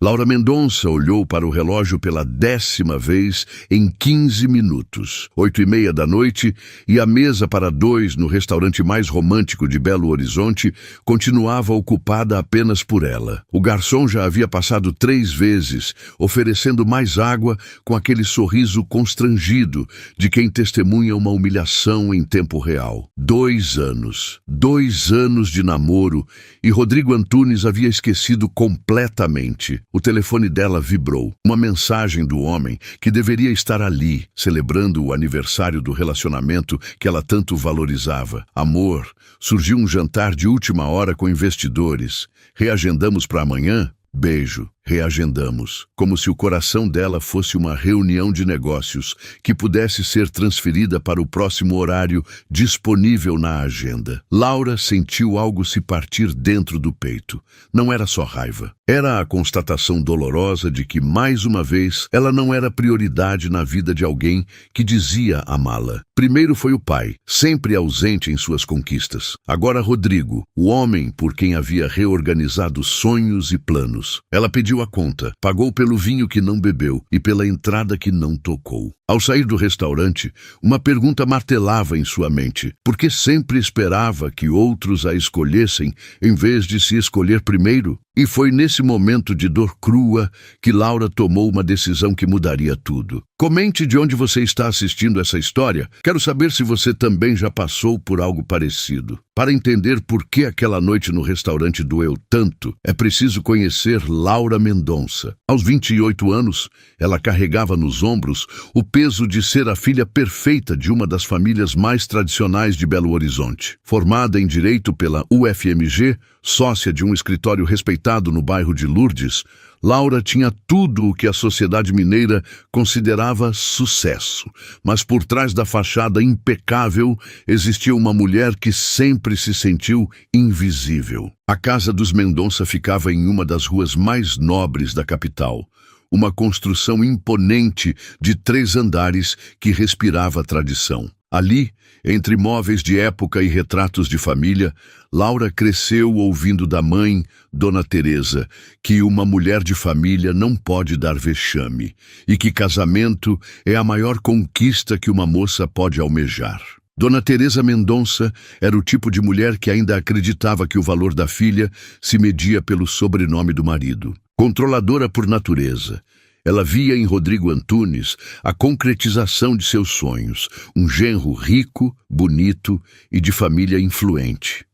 Laura Mendonça olhou para o relógio pela 10ª vez em 15 minutos. 8h30 da noite, e a mesa para dois no restaurante mais romântico de Belo Horizonte continuava ocupada apenas por ela. O garçom já havia passado 3 vezes, oferecendo mais água com aquele sorriso constrangido de quem testemunha uma humilhação em tempo real. 2 anos. 2 anos de namoro, e Rodrigo Antunes havia esquecido completamente. O telefone dela vibrou. Uma mensagem do homem que deveria estar ali, celebrando o aniversário do relacionamento que ela tanto valorizava. Amor, surgiu um jantar de última hora com investidores. Reagendamos para amanhã? Beijo. Reagendamos, como se o coração dela fosse uma reunião de negócios que pudesse ser transferida para o próximo horário disponível na agenda. Laura sentiu algo se partir dentro do peito. Não era só raiva. Era a constatação dolorosa de que, mais uma vez, ela não era prioridade na vida de alguém que dizia amá-la. Primeiro foi o pai, sempre ausente em suas conquistas. Agora Rodrigo, o homem por quem havia reorganizado sonhos e planos. Ela pediu a conta, pagou pelo vinho que não bebeu e pela entrada que não tocou. Ao sair do restaurante, uma pergunta martelava em sua mente. Por que sempre esperava que outros a escolhessem em vez de se escolher primeiro? E foi nesse momento de dor crua que Laura tomou uma decisão que mudaria tudo. Comente de onde você está assistindo essa história. Quero saber se você também já passou por algo parecido. Para entender por que aquela noite no restaurante doeu tanto, é preciso conhecer Laura Mendonça. Aos 28 anos, ela carregava nos ombros o peso de ser a filha perfeita de uma das famílias mais tradicionais de Belo Horizonte. Formada em Direito pela UFMG, sócia de um escritório respeitado no bairro de Lourdes, Laura tinha tudo o que a sociedade mineira considerava sucesso. Mas por trás da fachada impecável existia uma mulher que sempre se sentiu invisível. A casa dos Mendonça ficava em uma das ruas mais nobres da capital. Uma construção imponente de 3 andares que respirava tradição. Ali, entre móveis de época e retratos de família, Laura cresceu ouvindo da mãe, Dona Teresa, que uma mulher de família não pode dar vexame e que casamento é a maior conquista que uma moça pode almejar. Dona Teresa Mendonça era o tipo de mulher que ainda acreditava que o valor da filha se media pelo sobrenome do marido. Controladora por natureza, ela via em Rodrigo Antunes a concretização de seus sonhos, um genro rico, bonito e de família influente.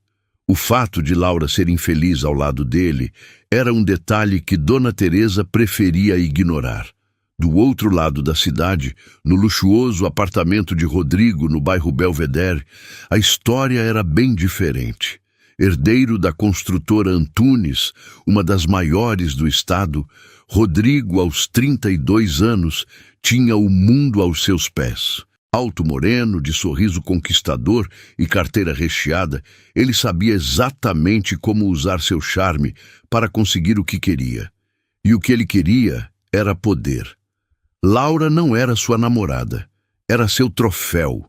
O fato de Laura ser infeliz ao lado dele era um detalhe que Dona Teresa preferia ignorar. Do outro lado da cidade, no luxuoso apartamento de Rodrigo, no bairro Belvedere, a história era bem diferente. Herdeiro da construtora Antunes, uma das maiores do estado, Rodrigo, aos 32 anos, tinha o mundo aos seus pés. Alto moreno, de sorriso conquistador e carteira recheada, ele sabia exatamente como usar seu charme para conseguir o que queria. E o que ele queria era poder. Laura não era sua namorada, era seu troféu.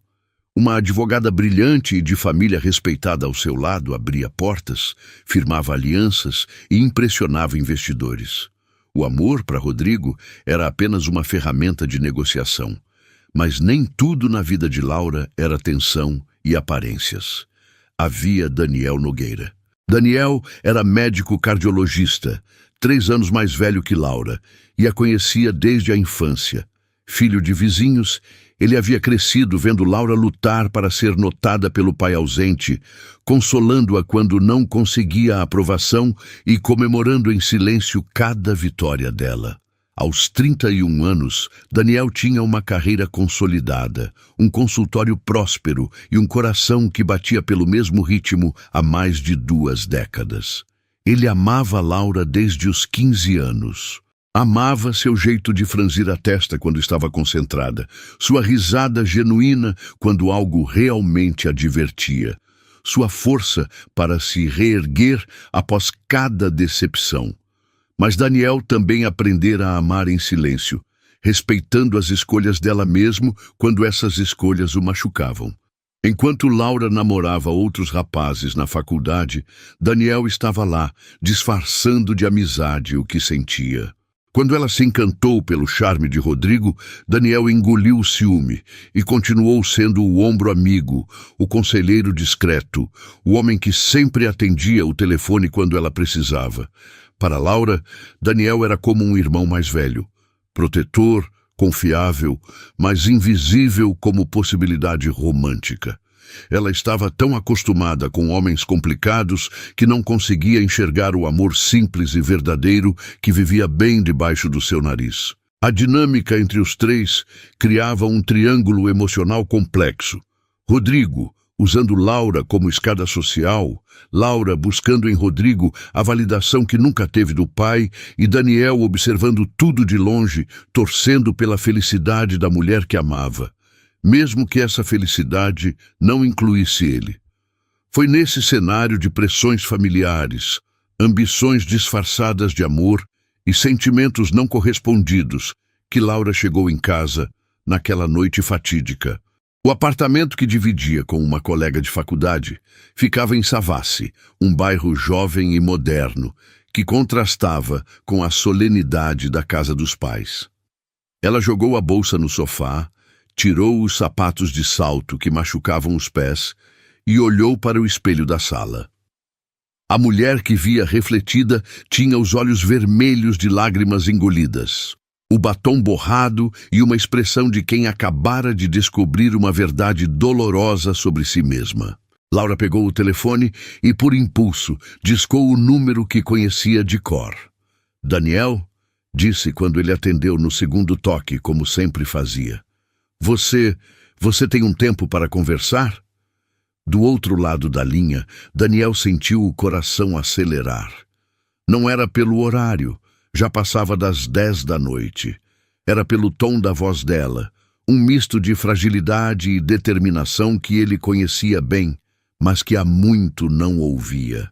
Uma advogada brilhante e de família respeitada ao seu lado abria portas, firmava alianças e impressionava investidores. O amor, para Rodrigo, era apenas uma ferramenta de negociação. Mas nem tudo na vida de Laura era tensão e aparências. Havia Daniel Nogueira. Daniel era médico cardiologista, 3 anos mais velho que Laura, e a conhecia desde a infância. Filho de vizinhos, ele havia crescido vendo Laura lutar para ser notada pelo pai ausente, consolando-a quando não conseguia a aprovação e comemorando em silêncio cada vitória dela. Aos 31 anos, Daniel tinha uma carreira consolidada, um consultório próspero e um coração que batia pelo mesmo ritmo há mais de 2 décadas. Ele amava Laura desde os 15 anos. Amava seu jeito de franzir a testa quando estava concentrada, sua risada genuína quando algo realmente a divertia, sua força para se reerguer após cada decepção. Mas Daniel também aprendera a amar em silêncio, respeitando as escolhas dela mesmo quando essas escolhas o machucavam. Enquanto Laura namorava outros rapazes na faculdade, Daniel estava lá, disfarçando de amizade o que sentia. Quando ela se encantou pelo charme de Rodrigo, Daniel engoliu o ciúme e continuou sendo o ombro amigo, o conselheiro discreto, o homem que sempre atendia o telefone quando ela precisava. Para Laura, Daniel era como um irmão mais velho, protetor, confiável, mas invisível como possibilidade romântica. Ela estava tão acostumada com homens complicados que não conseguia enxergar o amor simples e verdadeiro que vivia bem debaixo do seu nariz. A dinâmica entre os três criava um triângulo emocional complexo. Rodrigo, usando Laura como escada social, Laura buscando em Rodrigo a validação que nunca teve do pai e Daniel observando tudo de longe, torcendo pela felicidade da mulher que amava, mesmo que essa felicidade não incluísse ele. Foi nesse cenário de pressões familiares, ambições disfarçadas de amor e sentimentos não correspondidos que Laura chegou em casa naquela noite fatídica. O apartamento que dividia com uma colega de faculdade ficava em Savassi, um bairro jovem e moderno, que contrastava com a solenidade da casa dos pais. Ela jogou a bolsa no sofá, tirou os sapatos de salto que machucavam os pés e olhou para o espelho da sala. A mulher que via refletida tinha os olhos vermelhos de lágrimas engolidas, o batom borrado e uma expressão de quem acabara de descobrir uma verdade dolorosa sobre si mesma. Laura pegou o telefone e, por impulso, discou o número que conhecia de cor. Daniel, disse quando ele atendeu no segundo toque, como sempre fazia. Você tem um tempo para conversar? Do outro lado da linha, Daniel sentiu o coração acelerar. Não era pelo horário, já passava das 10 da noite. Era pelo tom da voz dela, um misto de fragilidade e determinação que ele conhecia bem, mas que há muito não ouvia.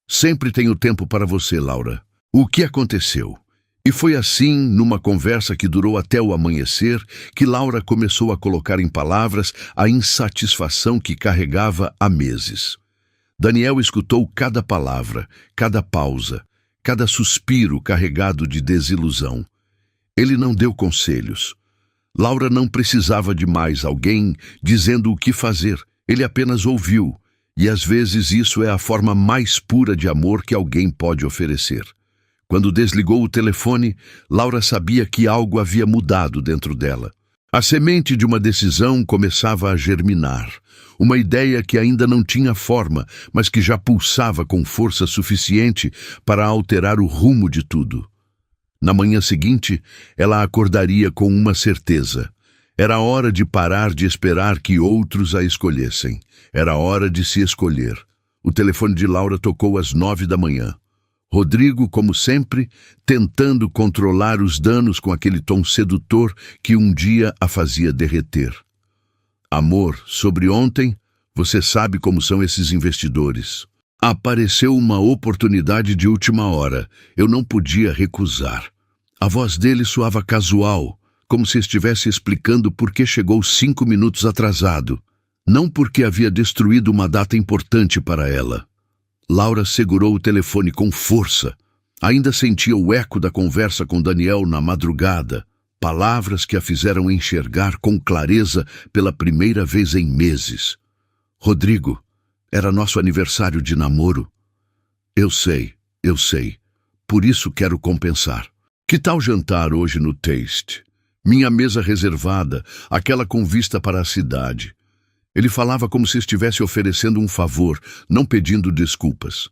Sempre tenho tempo para você, Laura. O que aconteceu? E foi assim, numa conversa que durou até o amanhecer, que Laura começou a colocar em palavras a insatisfação que carregava há meses. Daniel escutou cada palavra, cada pausa, cada suspiro carregado de desilusão. Ele não deu conselhos. Laura não precisava de mais alguém dizendo o que fazer. Ele apenas ouviu, e às vezes isso é a forma mais pura de amor que alguém pode oferecer. Quando desligou o telefone, Laura sabia que algo havia mudado dentro dela. A semente de uma decisão começava a germinar. Uma ideia que ainda não tinha forma, mas que já pulsava com força suficiente para alterar o rumo de tudo. Na manhã seguinte, ela acordaria com uma certeza. Era hora de parar de esperar que outros a escolhessem. Era hora de se escolher. O telefone de Laura tocou às 9 da manhã. Rodrigo, como sempre, tentando controlar os danos com aquele tom sedutor que um dia a fazia derreter. Amor, sobre ontem, você sabe como são esses investidores. Apareceu uma oportunidade de última hora. Eu não podia recusar. A voz dele soava casual, como se estivesse explicando por que chegou 5 minutos atrasado. Não porque havia destruído uma data importante para ela. Laura segurou o telefone com força. Ainda sentia o eco da conversa com Daniel na madrugada. Palavras que a fizeram enxergar com clareza pela primeira vez em meses. Rodrigo, era nosso aniversário de namoro. Eu sei. Por isso quero compensar. Que tal jantar hoje no Taste? Minha mesa reservada, aquela com vista para a cidade. Ele falava como se estivesse oferecendo um favor, não pedindo desculpas.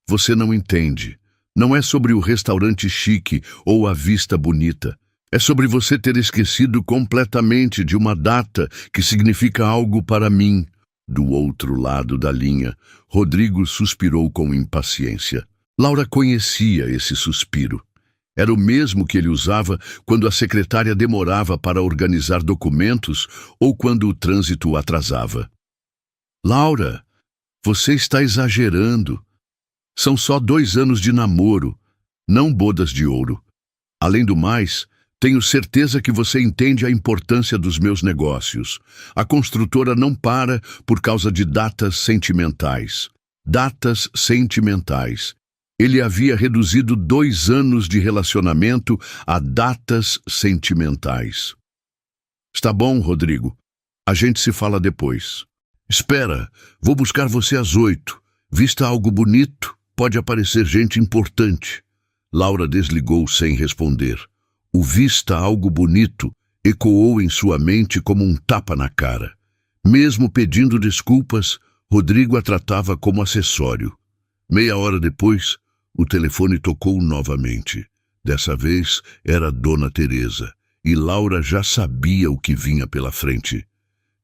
Você não entende. Não é sobre o restaurante chique ou a vista bonita. É sobre você ter esquecido completamente de uma data que significa algo para mim. Do outro lado da linha, Rodrigo suspirou com impaciência. Laura conhecia esse suspiro. Era o mesmo que ele usava quando a secretária demorava para organizar documentos ou quando o trânsito atrasava. Laura, você está exagerando. São só 2 anos de namoro, não bodas de ouro. Além do mais, Tenho certeza que você entende a importância dos meus negócios. A construtora não para por causa de datas sentimentais. Datas sentimentais. Ele havia reduzido 2 anos de relacionamento a datas sentimentais. Está bom, Rodrigo. A gente se fala depois. Espera, vou buscar você às 8. Vista algo bonito, pode aparecer gente importante. Laura desligou sem responder. O vista algo bonito ecoou em sua mente como um tapa na cara. Mesmo pedindo desculpas, Rodrigo a tratava como acessório. Meia hora depois, o telefone tocou novamente. Dessa vez era Dona Teresa, e Laura já sabia o que vinha pela frente.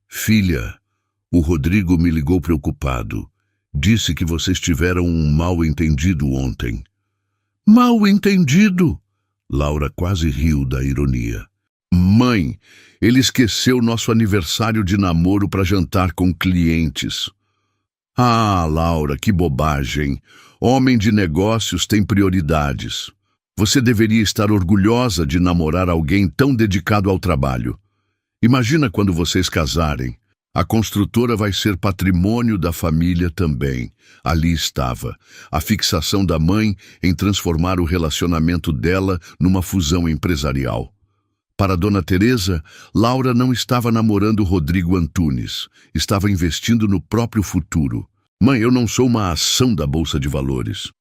Filha, o Rodrigo me ligou preocupado. Disse que vocês tiveram um mal-entendido ontem. Mal-entendido? Laura quase riu da ironia. Mãe, ele esqueceu nosso aniversário de namoro para jantar com clientes. Ah, Laura, que bobagem. Homem de negócios tem prioridades. Você deveria estar orgulhosa de namorar alguém tão dedicado ao trabalho. Imagina quando vocês casarem. A construtora vai ser patrimônio da família também. Ali estava, a fixação da mãe em transformar o relacionamento dela numa fusão empresarial. Para Dona Teresa, Laura não estava namorando Rodrigo Antunes, estava investindo no próprio futuro. Mãe, eu não sou uma ação da Bolsa de Valores.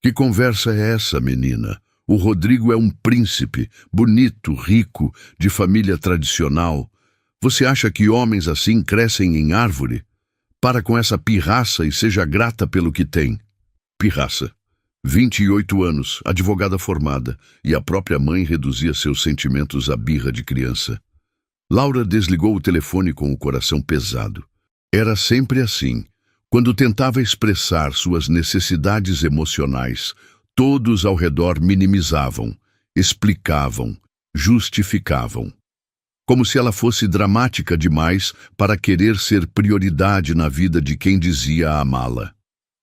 Que conversa é essa, menina? O Rodrigo é um príncipe, bonito, rico, de família tradicional. Você acha que homens assim crescem em árvore? Para com essa pirraça e seja grata pelo que tem. Pirraça. 28 anos, advogada formada, e a própria mãe reduzia seus sentimentos à birra de criança. Laura desligou o telefone com o coração pesado. Era sempre assim. Quando tentava expressar suas necessidades emocionais, todos ao redor minimizavam, explicavam, justificavam. Como se ela fosse dramática demais para querer ser prioridade na vida de quem dizia amá-la.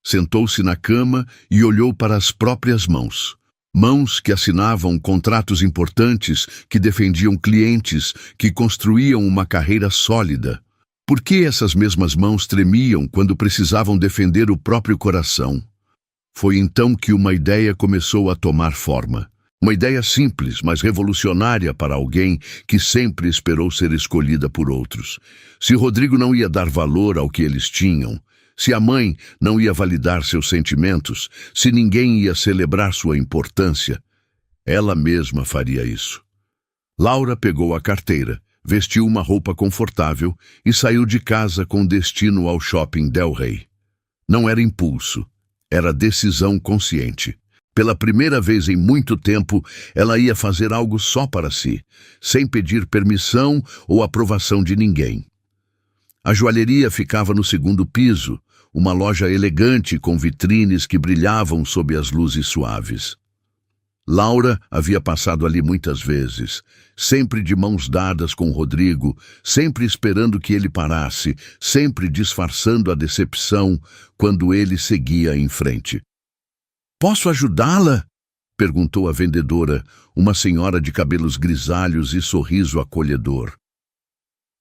Sentou-se na cama e olhou para as próprias mãos. Mãos que assinavam contratos importantes, que defendiam clientes, que construíam uma carreira sólida. Por que essas mesmas mãos tremiam quando precisavam defender o próprio coração? Foi então que uma ideia começou a tomar forma. Uma ideia simples, mas revolucionária para alguém que sempre esperou ser escolhida por outros. Se Rodrigo não ia dar valor ao que eles tinham, se a mãe não ia validar seus sentimentos, se ninguém ia celebrar sua importância, ela mesma faria isso. Laura pegou a carteira, vestiu uma roupa confortável e saiu de casa com destino ao shopping Del Rey. Não era impulso, era decisão consciente. Pela primeira vez em muito tempo, ela ia fazer algo só para si, sem pedir permissão ou aprovação de ninguém. A joalheria ficava no 2º piso, uma loja elegante com vitrines que brilhavam sob as luzes suaves. Laura havia passado ali muitas vezes, sempre de mãos dadas com Rodrigo, sempre esperando que ele parasse, sempre disfarçando a decepção quando ele seguia em frente. Posso ajudá-la? Perguntou a vendedora, uma senhora de cabelos grisalhos e sorriso acolhedor.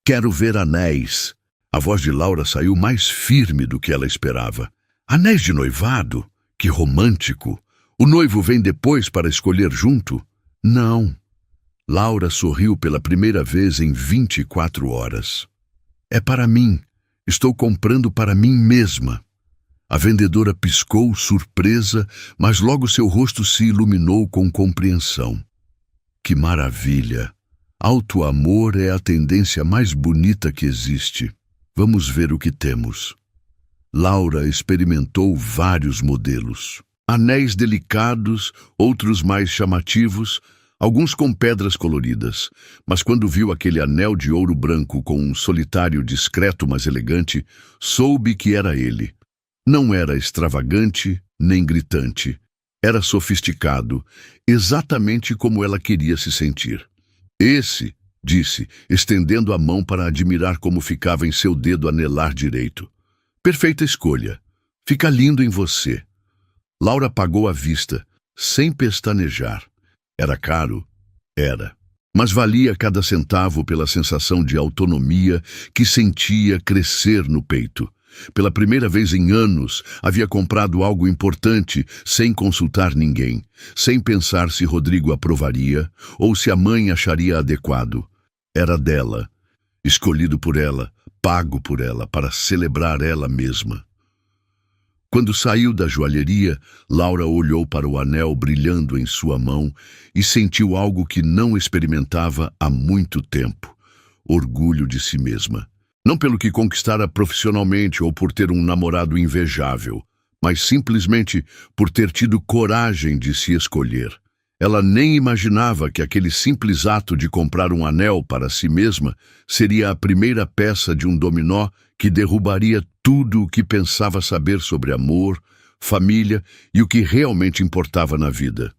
Quero ver anéis. A voz de Laura saiu mais firme do que ela esperava. Anéis de noivado? Que romântico! O noivo vem depois para escolher junto? Não. Laura sorriu pela primeira vez em 24 horas. É para mim. Estou comprando para mim mesma. A vendedora piscou, surpresa, mas logo seu rosto se iluminou com compreensão. Que maravilha! Auto-amor é a tendência mais bonita que existe. Vamos ver o que temos. Laura experimentou vários modelos. Anéis delicados, outros mais chamativos, alguns com pedras coloridas. Mas quando viu aquele anel de ouro branco com um solitário discreto mas elegante, soube que era ele. Não era extravagante nem gritante. Era sofisticado, exatamente como ela queria se sentir. Esse, disse, estendendo a mão para admirar como ficava em seu dedo anelar direito. Perfeita escolha. Fica lindo em você. Laura pagou à vista, sem pestanejar. Era caro? Era. Mas valia cada centavo pela sensação de autonomia que sentia crescer no peito. Pela primeira vez em anos, havia comprado algo importante sem consultar ninguém, sem pensar se Rodrigo aprovaria ou se a mãe acharia adequado. Era dela, escolhido por ela, pago por ela, para celebrar ela mesma. Quando saiu da joalheria, Laura olhou para o anel brilhando em sua mão e sentiu algo que não experimentava há muito tempo: orgulho de si mesma. Não pelo que conquistara profissionalmente ou por ter um namorado invejável, mas simplesmente por ter tido coragem de se escolher. Ela nem imaginava que aquele simples ato de comprar um anel para si mesma seria a primeira peça de um dominó que derrubaria tudo o que pensava saber sobre amor, família e o que realmente importava na vida.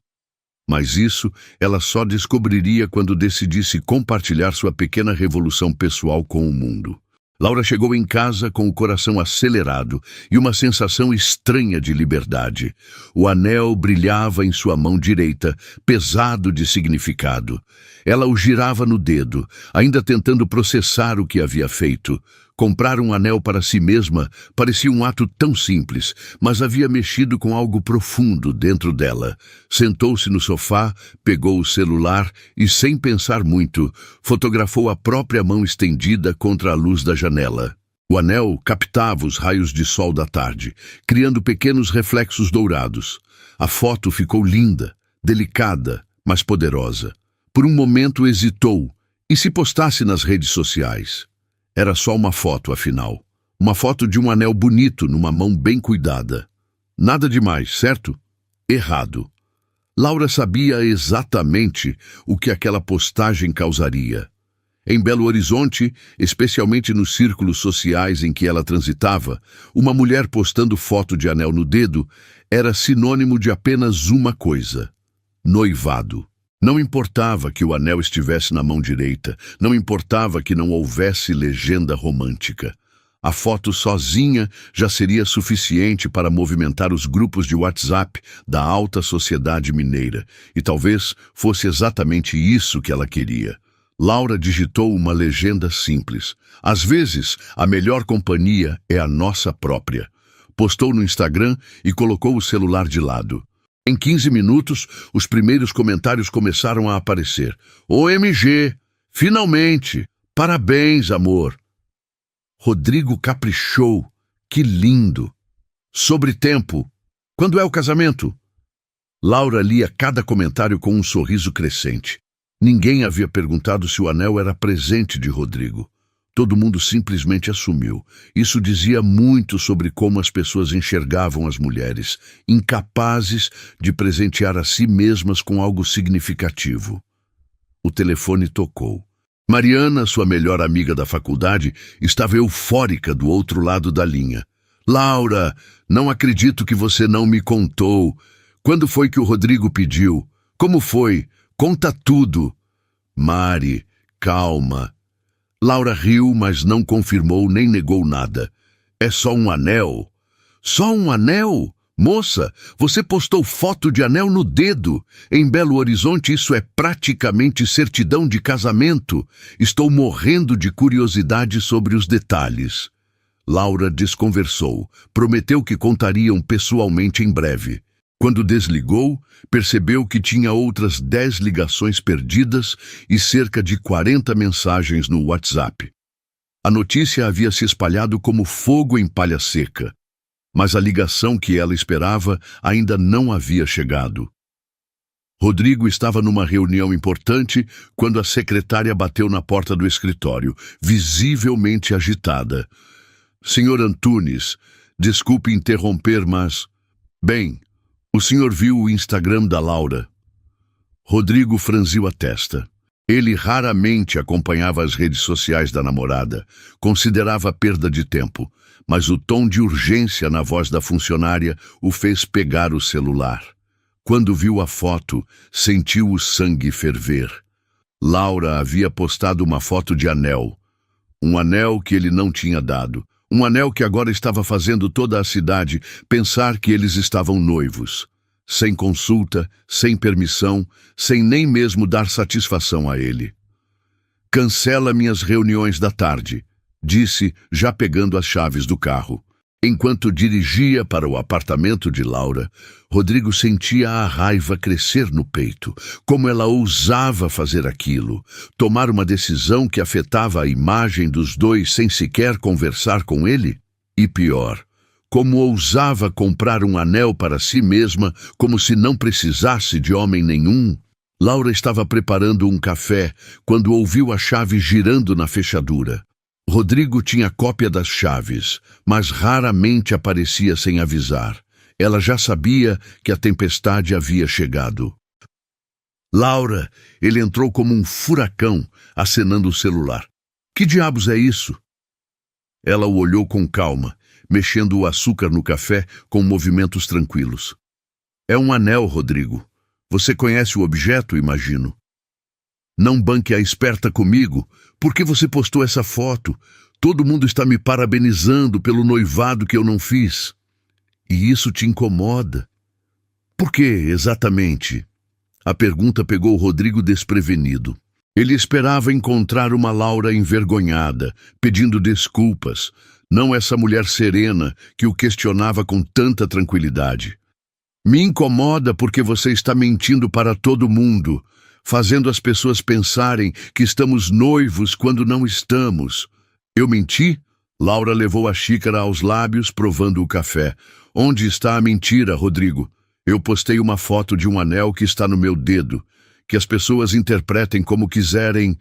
Mas isso ela só descobriria quando decidisse compartilhar sua pequena revolução pessoal com o mundo. Laura chegou em casa com o coração acelerado e uma sensação estranha de liberdade. O anel brilhava em sua mão direita, pesado de significado. Ela o girava no dedo, ainda tentando processar o que havia feito. Comprar um anel para si mesma parecia um ato tão simples, mas havia mexido com algo profundo dentro dela. Sentou-se no sofá, pegou o celular e, sem pensar muito, fotografou a própria mão estendida contra a luz da janela. O anel captava os raios de sol da tarde, criando pequenos reflexos dourados. A foto ficou linda, delicada, mas poderosa. Por um momento hesitou. E se postasse nas redes sociais? Era só uma foto, afinal. Uma foto de um anel bonito numa mão bem cuidada. Nada demais, certo? Errado. Laura sabia exatamente o que aquela postagem causaria. Em Belo Horizonte, especialmente nos círculos sociais em que ela transitava, uma mulher postando foto de anel no dedo era sinônimo de apenas uma coisa: noivado. Não importava que o anel estivesse na mão direita, não importava que não houvesse legenda romântica. A foto sozinha já seria suficiente para movimentar os grupos de WhatsApp da alta sociedade mineira, e talvez fosse exatamente isso que ela queria. Laura digitou uma legenda simples: às vezes, a melhor companhia é a nossa própria. Postou no Instagram e colocou o celular de lado. Em 15 minutos, os primeiros comentários começaram a aparecer. OMG! Finalmente! Parabéns, amor! Rodrigo caprichou. Que lindo! Sobre tempo. Quando é o casamento? Laura lia cada comentário com um sorriso crescente. Ninguém havia perguntado se o anel era presente de Rodrigo. Todo mundo simplesmente assumiu. Isso dizia muito sobre como as pessoas enxergavam as mulheres, incapazes de presentear a si mesmas com algo significativo. O telefone tocou. Mariana, sua melhor amiga da faculdade, estava eufórica do outro lado da linha. Laura, não acredito que você não me contou. Quando foi que o Rodrigo pediu? Como foi? Conta tudo. Mari, calma. Laura riu, mas não confirmou nem negou nada. É só um anel? Só um anel? Moça, você postou foto de anel no dedo. Em Belo Horizonte isso é praticamente certidão de casamento. Estou morrendo de curiosidade sobre os detalhes. Laura desconversou. Prometeu que contariam pessoalmente em breve. Quando desligou, percebeu que tinha outras 10 ligações perdidas e cerca de 40 mensagens no WhatsApp. A notícia havia se espalhado como fogo em palha seca, mas a ligação que ela esperava ainda não havia chegado. Rodrigo estava numa reunião importante quando a secretária bateu na porta do escritório, visivelmente agitada. Senhor Antunes, desculpe interromper, mas... Bem... O senhor viu o Instagram da Laura? Rodrigo franziu a testa. Ele raramente acompanhava as redes sociais da namorada, considerava perda de tempo, mas o tom de urgência na voz da funcionária o fez pegar o celular. Quando viu a foto, sentiu o sangue ferver. Laura havia postado uma foto de anel. Um anel que ele não tinha dado. Um anel que agora estava fazendo toda a cidade pensar que eles estavam noivos. sem consulta, sem permissão, sem nem mesmo dar satisfação a ele. Cancela minhas reuniões da tarde, disse, já pegando as chaves do carro. Enquanto dirigia para o apartamento de Laura, Rodrigo sentia a raiva crescer no peito. Como ela ousava fazer aquilo, tomar uma decisão que afetava a imagem dos dois sem sequer conversar com ele? E pior, como ousava comprar um anel para si mesma, como se não precisasse de homem nenhum? Laura estava preparando um café quando ouviu a chave girando na fechadura. Rodrigo tinha cópia das chaves, mas raramente aparecia sem avisar. Ela já sabia que a tempestade havia chegado. Laura, ele entrou como um furacão, acenando o celular. Que diabos é isso? Ela o olhou com calma, mexendo o açúcar no café com movimentos tranquilos. É um anel, Rodrigo. Você conhece o objeto, imagino. Não banque a esperta comigo. Por que você postou essa foto? Todo mundo está me parabenizando pelo noivado que eu não fiz. E isso te incomoda? Por que, exatamente? A pergunta pegou Rodrigo desprevenido. Ele esperava encontrar uma Laura envergonhada, pedindo desculpas, não essa mulher serena que o questionava com tanta tranquilidade. Me incomoda porque você está mentindo para todo mundo, fazendo as pessoas pensarem que estamos noivos quando não estamos. Eu menti? Laura levou a xícara aos lábios, provando o café. Onde está a mentira, Rodrigo? Eu postei uma foto de um anel que está no meu dedo. Que as pessoas interpretem como quiserem.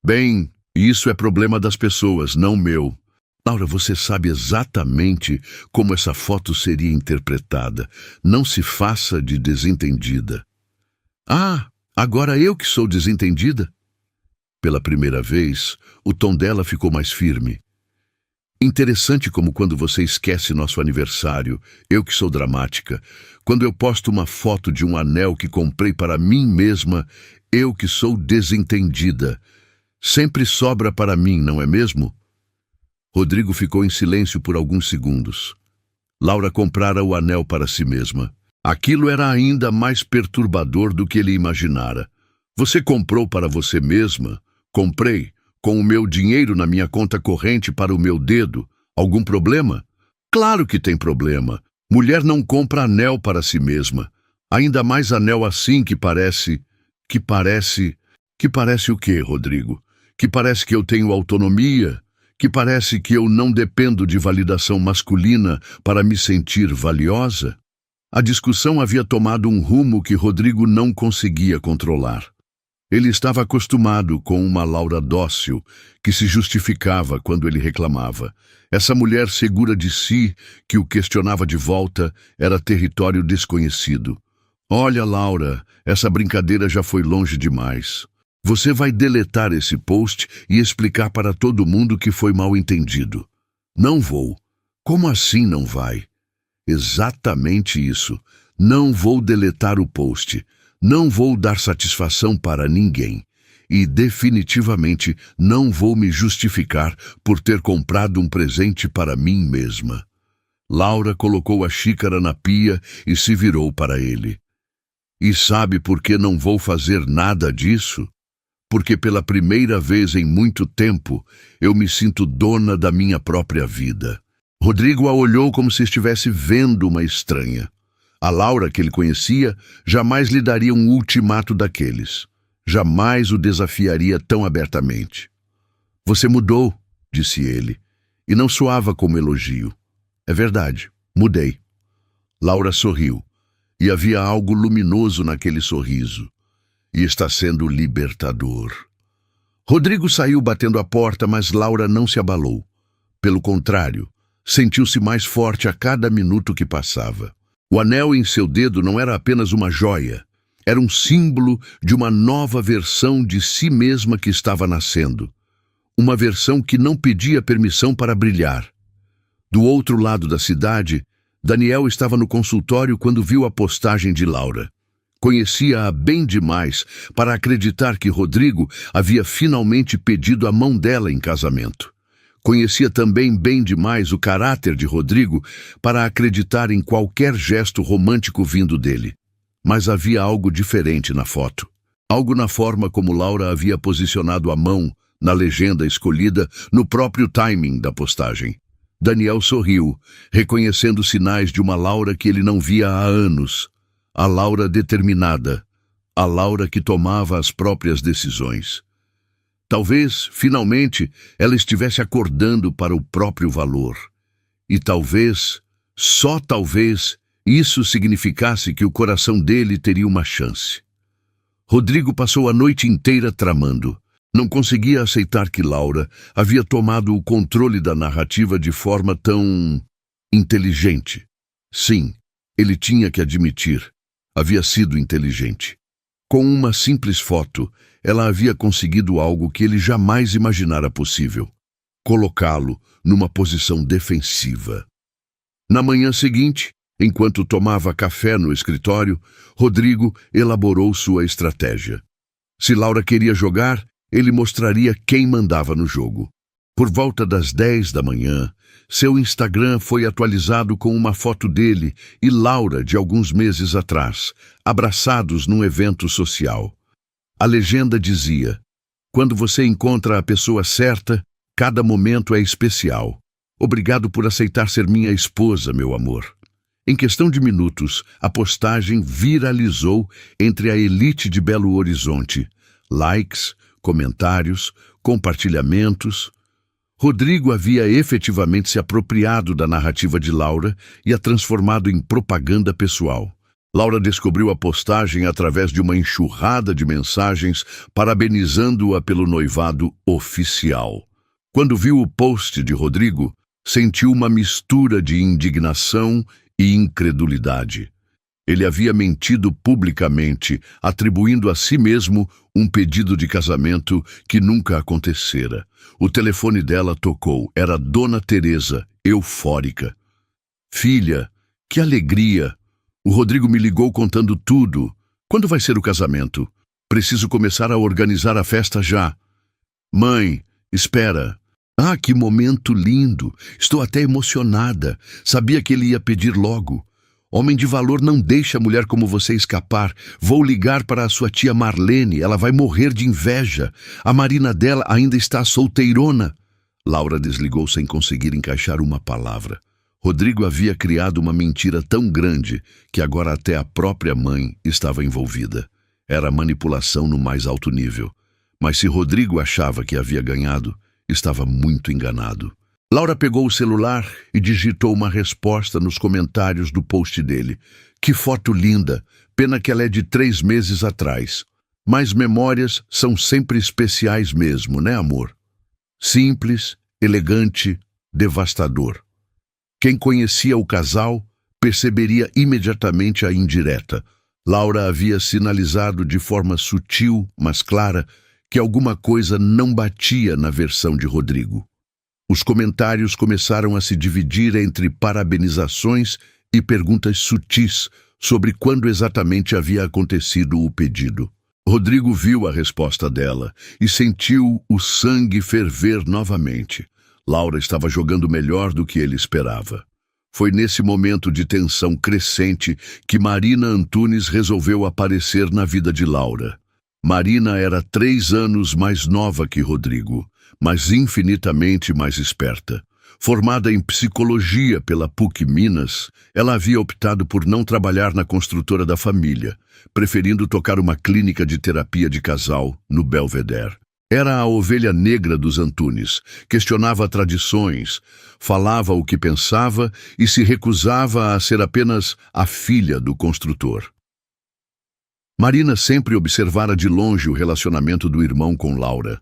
Bem, isso é problema das pessoas, não meu. Laura, você sabe exatamente como essa foto seria interpretada. Não se faça de desentendida. Ah, agora eu que sou desentendida? Pela primeira vez, o tom dela ficou mais firme. Interessante como quando você esquece nosso aniversário, eu que sou dramática. Quando eu posto uma foto de um anel que comprei para mim mesma, eu que sou desentendida. Sempre sobra para mim, não é mesmo? Rodrigo ficou em silêncio por alguns segundos. Laura comprara o anel para si mesma. Aquilo era ainda mais perturbador do que ele imaginara. Você comprou para você mesma? Comprei, com o meu dinheiro na minha conta corrente para o meu dedo. Algum problema? Claro que tem problema. Mulher não compra anel para si mesma. Ainda mais anel assim que parece... Que parece o quê, Rodrigo? Que parece que eu tenho autonomia? Que parece que eu não dependo de validação masculina para me sentir valiosa? A discussão havia tomado um rumo que Rodrigo não conseguia controlar. Ele estava acostumado com uma Laura dócil, que se justificava quando ele reclamava. Essa mulher segura de si, que o questionava de volta, era território desconhecido. Olha, Laura, essa brincadeira já foi longe demais. Você vai deletar esse post e explicar para todo mundo que foi mal entendido. Não vou. Como assim não vai? Exatamente isso. Não vou deletar o post. Não vou dar satisfação para ninguém. E definitivamente não vou me justificar por ter comprado um presente para mim mesma. Laura colocou a xícara na pia e se virou para ele. E sabe por que não vou fazer nada disso? Porque pela primeira vez em muito tempo eu me sinto dona da minha própria vida. Rodrigo a olhou como se estivesse vendo uma estranha. A Laura que ele conhecia jamais lhe daria um ultimato daqueles. Jamais o desafiaria tão abertamente. Você mudou, disse ele, e não soava como elogio. É verdade, mudei. Laura sorriu, e havia algo luminoso naquele sorriso. E está sendo libertador. Rodrigo saiu batendo a porta, mas Laura não se abalou. Pelo contrário, sentiu-se mais forte a cada minuto que passava. O anel em seu dedo não era apenas uma joia. Era um símbolo de uma nova versão de si mesma que estava nascendo. Uma versão que não pedia permissão para brilhar. Do outro lado da cidade, Daniel estava no consultório quando viu a postagem de Laura. Conhecia-a bem demais para acreditar que Rodrigo havia finalmente pedido a mão dela em casamento. Conhecia também bem demais o caráter de Rodrigo para acreditar em qualquer gesto romântico vindo dele. Mas havia algo diferente na foto. Algo na forma como Laura havia posicionado a mão na legenda escolhida, no próprio timing da postagem. Daniel sorriu, reconhecendo sinais de uma Laura que ele não via há anos. A Laura determinada, a Laura que tomava as próprias decisões. Talvez, finalmente, ela estivesse acordando para o próprio valor. E talvez, só talvez, isso significasse que o coração dele teria uma chance. Rodrigo passou a noite inteira tramando. Não conseguia aceitar que Laura havia tomado o controle da narrativa de forma tão inteligente. Sim, ele tinha que admitir, havia sido inteligente. Com uma simples foto, ela havia conseguido algo que ele jamais imaginara possível: colocá-lo numa posição defensiva. Na manhã seguinte, enquanto tomava café no escritório, Rodrigo elaborou sua estratégia. Se Laura queria jogar, ele mostraria quem mandava no jogo. Por volta das 10 da manhã, seu Instagram foi atualizado com uma foto dele e Laura de alguns meses atrás, abraçados num evento social. A legenda dizia: "Quando você encontra a pessoa certa, cada momento é especial. Obrigado por aceitar ser minha esposa, meu amor." Em questão de minutos, a postagem viralizou entre a elite de Belo Horizonte. Likes, comentários, compartilhamentos. Rodrigo havia efetivamente se apropriado da narrativa de Laura e a transformado em propaganda pessoal. Laura descobriu a postagem através de uma enxurrada de mensagens parabenizando-a pelo noivado oficial. Quando viu o post de Rodrigo, sentiu uma mistura de indignação e incredulidade. Ele havia mentido publicamente, atribuindo a si mesmo um pedido de casamento que nunca acontecera. O telefone dela tocou. Era Dona Teresa, eufórica. "Filha, que alegria! O Rodrigo me ligou contando tudo. Quando vai ser o casamento? Preciso começar a organizar a festa já." "Mãe, espera." "Ah, que momento lindo! Estou até emocionada. Sabia que ele ia pedir logo. Homem de valor não deixa mulher como você escapar. Vou ligar para a sua tia Marlene, ela vai morrer de inveja. A Marina dela ainda está solteirona." Laura desligou sem conseguir encaixar uma palavra. Rodrigo havia criado uma mentira tão grande que agora até a própria mãe estava envolvida. Era manipulação no mais alto nível. Mas se Rodrigo achava que havia ganhado, estava muito enganado. Laura pegou o celular e digitou uma resposta nos comentários do post dele. "Que foto linda! Pena que ela é de 3 meses atrás. Mas memórias são sempre especiais mesmo, né, amor?" Simples, elegante, devastador. Quem conhecia o casal perceberia imediatamente a indireta. Laura havia sinalizado de forma sutil, mas clara, que alguma coisa não batia na versão de Rodrigo. Os comentários começaram a se dividir entre parabenizações e perguntas sutis sobre quando exatamente havia acontecido o pedido. Rodrigo viu a resposta dela e sentiu o sangue ferver novamente. Laura estava jogando melhor do que ele esperava. Foi nesse momento de tensão crescente que Marina Antunes resolveu aparecer na vida de Laura. Marina era 3 anos mais nova que Rodrigo, mas infinitamente mais esperta. Formada em psicologia pela PUC Minas, ela havia optado por não trabalhar na construtora da família, preferindo tocar uma clínica de terapia de casal no Belvedere. Era a ovelha negra dos Antunes, questionava tradições, falava o que pensava e se recusava a ser apenas a filha do construtor. Marina sempre observara de longe o relacionamento do irmão com Laura.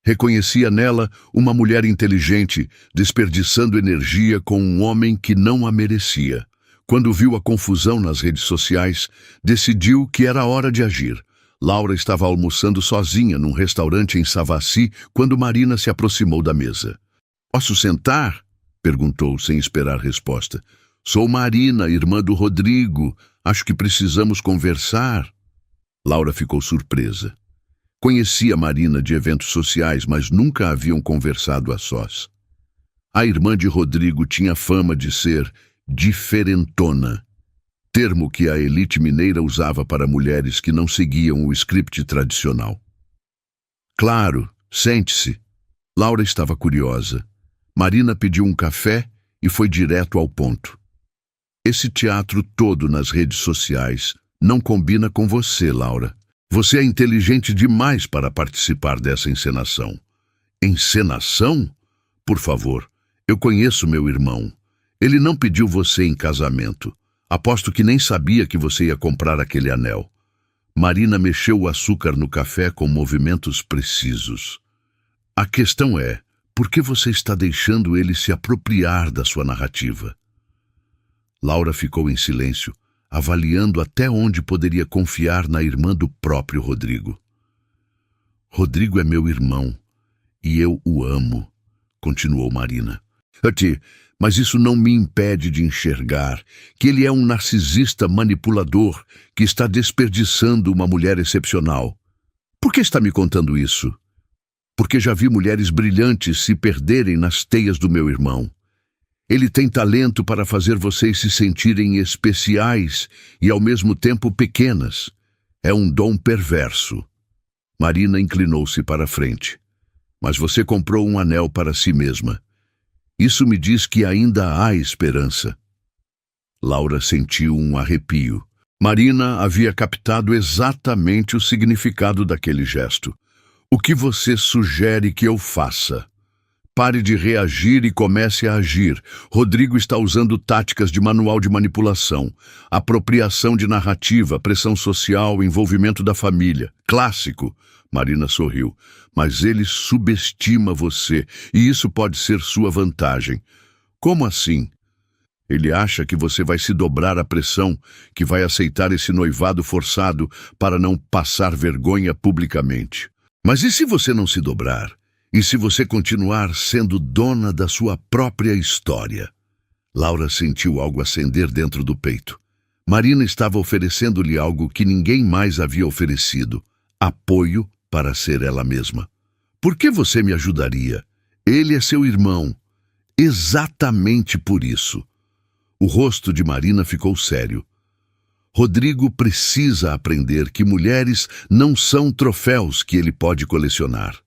Reconhecia nela uma mulher inteligente, desperdiçando energia com um homem que não a merecia. Quando viu a confusão nas redes sociais, decidiu que era hora de agir. Laura estava almoçando sozinha num restaurante em Savassi quando Marina se aproximou da mesa. "Posso sentar?" perguntou sem esperar resposta. "Sou Marina, irmã do Rodrigo. Acho que precisamos conversar." Laura ficou surpresa. Conhecia Marina de eventos sociais, mas nunca haviam conversado a sós. A irmã de Rodrigo tinha fama de ser diferentona, termo que a elite mineira usava para mulheres que não seguiam o script tradicional. Claro, sente-se. Laura estava curiosa. Marina pediu um café e foi direto ao ponto. Esse teatro todo nas redes sociais não combina com você, Laura. Você é inteligente demais para participar dessa encenação. Encenação? Por favor, eu conheço meu irmão. Ele não pediu você em casamento. Aposto que nem sabia que você ia comprar aquele anel. Marina mexeu o açúcar no café com movimentos precisos. A questão é, por que você está deixando ele se apropriar da sua narrativa? Laura ficou em silêncio, avaliando até onde poderia confiar na irmã do próprio Rodrigo. Rodrigo é meu irmão, e eu o amo, continuou Marina. Mas isso não me impede de enxergar que ele é um narcisista manipulador que está desperdiçando uma mulher excepcional. Por que está me contando isso? Porque já vi mulheres brilhantes se perderem nas teias do meu irmão. Ele tem talento para fazer vocês se sentirem especiais e ao mesmo tempo pequenas. É um dom perverso. Marina inclinou-se para a frente. Mas você comprou um anel para si mesma. Isso me diz que ainda há esperança. Laura sentiu um arrepio. Marina havia captado exatamente o significado daquele gesto. O que você sugere que eu faça? Pare de reagir e comece a agir. Rodrigo está usando táticas de manual de manipulação, apropriação de narrativa, pressão social, envolvimento da família. Clássico. Marina sorriu. Mas ele subestima você, e isso pode ser sua vantagem. Como assim? Ele acha que você vai se dobrar à pressão, que vai aceitar esse noivado forçado para não passar vergonha publicamente. Mas e se você não se dobrar? E se você continuar sendo dona da sua própria história? Laura sentiu algo acender dentro do peito. Marina estava oferecendo-lhe algo que ninguém mais havia oferecido: apoio para ser ela mesma. Por que você me ajudaria? Ele é seu irmão. Exatamente por isso. O rosto de Marina ficou sério. Rodrigo precisa aprender que mulheres não são troféus que ele pode colecionar.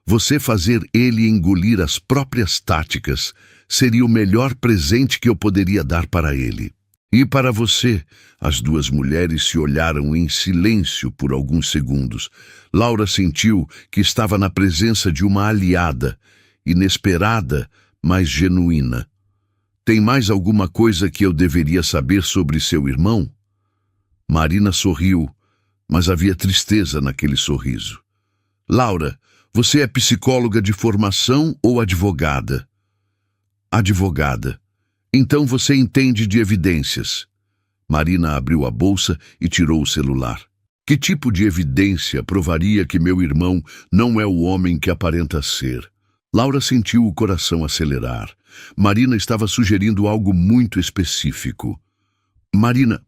Você fazer ele engolir as próprias táticas seria o melhor presente que eu poderia dar para ele. E para você? As duas mulheres se olharam em silêncio por alguns segundos. Laura sentiu que estava na presença de uma aliada, inesperada, mas genuína. Tem mais alguma coisa que eu deveria saber sobre seu irmão? Marina sorriu, mas havia tristeza naquele sorriso. Laura, você é psicóloga de formação ou advogada? Advogada. Então você entende de evidências. Marina abriu a bolsa e tirou o celular. Que tipo de evidência provaria que meu irmão não é o homem que aparenta ser? Laura sentiu o coração acelerar. Marina estava sugerindo algo muito específico. Marina,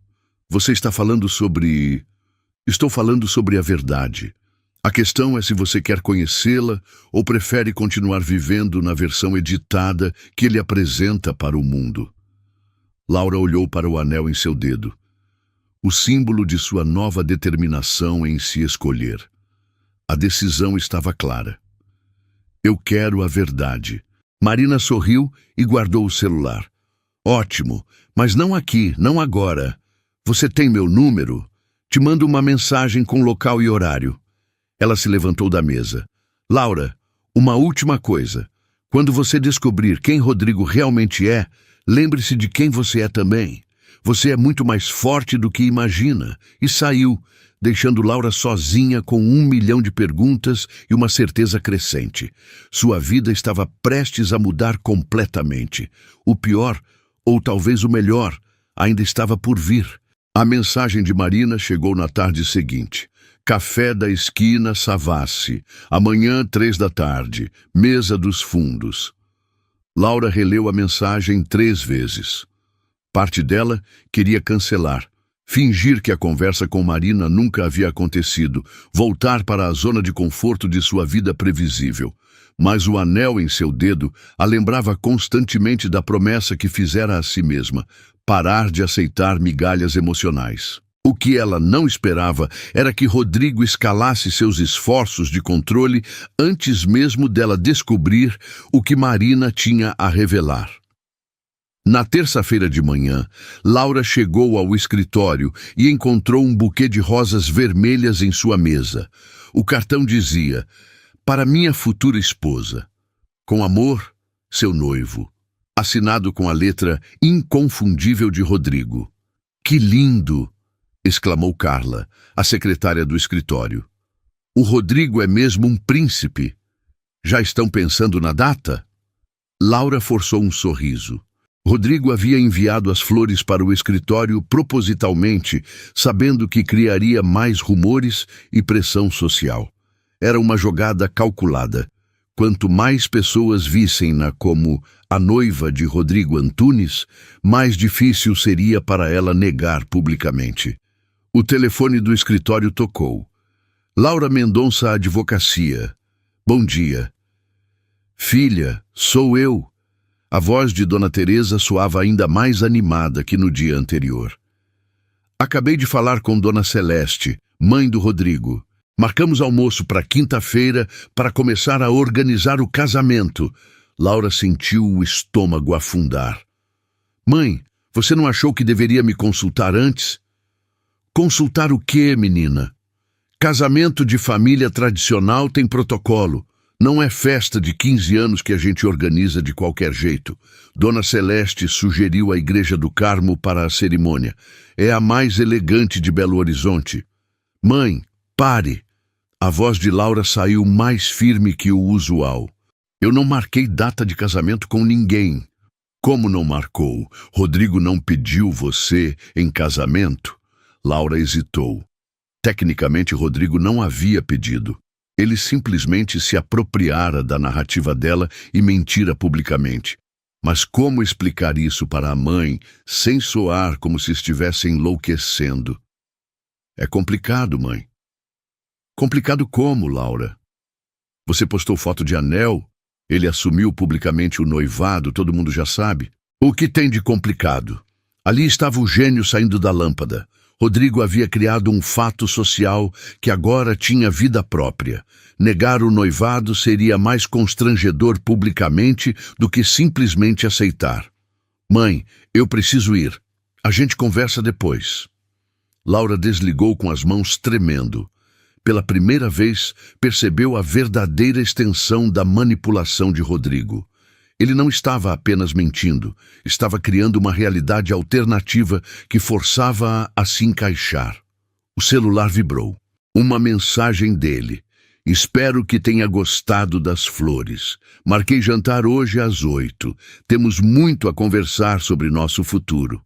você está falando sobre... Estou falando sobre a verdade. A questão é se você quer conhecê-la ou prefere continuar vivendo na versão editada que ele apresenta para o mundo. Laura olhou para o anel em seu dedo, o símbolo de sua nova determinação em se escolher. A decisão estava clara. Eu quero a verdade. Marina sorriu e guardou o celular. Ótimo, mas não aqui, não agora. Você tem meu número? Te mando uma mensagem com local e horário. Ela se levantou da mesa. Laura, uma última coisa. Quando você descobrir quem Rodrigo realmente é, lembre-se de quem você é também. Você é muito mais forte do que imagina. E saiu, deixando Laura sozinha com 1 milhão de perguntas e uma certeza crescente. Sua vida estava prestes a mudar completamente. O pior, ou talvez o melhor, ainda estava por vir. A mensagem de Marina chegou na tarde seguinte. Café da esquina Savassi. Amanhã, 15h, mesa dos fundos. Laura releu a mensagem 3 vezes. Parte dela queria cancelar, Fingir que a conversa com Marina nunca havia acontecido, voltar para a zona de conforto de sua vida previsível. Mas o anel em seu dedo a lembrava constantemente da promessa que fizera a si mesma: parar de aceitar migalhas emocionais. O que ela não esperava era que Rodrigo escalasse seus esforços de controle antes mesmo dela descobrir o que Marina tinha a revelar. Na terça-feira de manhã, Laura chegou ao escritório e encontrou um buquê de rosas vermelhas em sua mesa. O cartão dizia: "Para minha futura esposa. Com amor, seu noivo." Assinado com a letra inconfundível de Rodrigo. "Que lindo!" exclamou Carla, a secretária do escritório. "O Rodrigo é mesmo um príncipe. Já estão pensando na data?" Laura forçou um sorriso. Rodrigo havia enviado as flores para o escritório propositalmente, sabendo que criaria mais rumores e pressão social. Era uma jogada calculada. Quanto mais pessoas vissem-na como a noiva de Rodrigo Antunes, mais difícil seria para ela negar publicamente. O telefone do escritório tocou. Laura Mendonça Advocacia. "Bom dia." "Filha, sou eu." A voz de Dona Teresa soava ainda mais animada que no dia anterior. "Acabei de falar com Dona Celeste, mãe do Rodrigo. Marcamos almoço para quinta-feira para começar a organizar o casamento." Laura sentiu o estômago afundar. "Mãe, você não achou que deveria me consultar antes?" "Consultar o quê, menina? Casamento de família tradicional tem protocolo. Não é festa de 15 anos que a gente organiza de qualquer jeito. Dona Celeste sugeriu a Igreja do Carmo para a cerimônia. É a mais elegante de Belo Horizonte." "Mãe, pare." A voz de Laura saiu mais firme que o usual. "Eu não marquei data de casamento com ninguém." "Como não marcou? Rodrigo não pediu você em casamento?" Laura hesitou. Tecnicamente, Rodrigo não havia pedido. Ele simplesmente se apropriara da narrativa dela e mentira publicamente. Mas como explicar isso para a mãe sem soar como se estivesse enlouquecendo? "É complicado, mãe." "Complicado como, Laura? Você postou foto de anel? Ele assumiu publicamente o noivado, todo mundo já sabe. O que tem de complicado? Ali estava o gênio saindo da lâmpada. Rodrigo havia criado um fato social que agora tinha vida própria. Negar o noivado seria mais constrangedor publicamente do que simplesmente aceitar. "Mãe, eu preciso ir. A gente conversa depois." Laura desligou com as mãos tremendo. Pela primeira vez, percebeu a verdadeira extensão da manipulação de Rodrigo. Ele não estava apenas mentindo, estava criando uma realidade alternativa que forçava-a a se encaixar. O celular vibrou. Uma mensagem dele. "Espero que tenha gostado das flores. Marquei jantar hoje às 8. Temos muito a conversar sobre nosso futuro."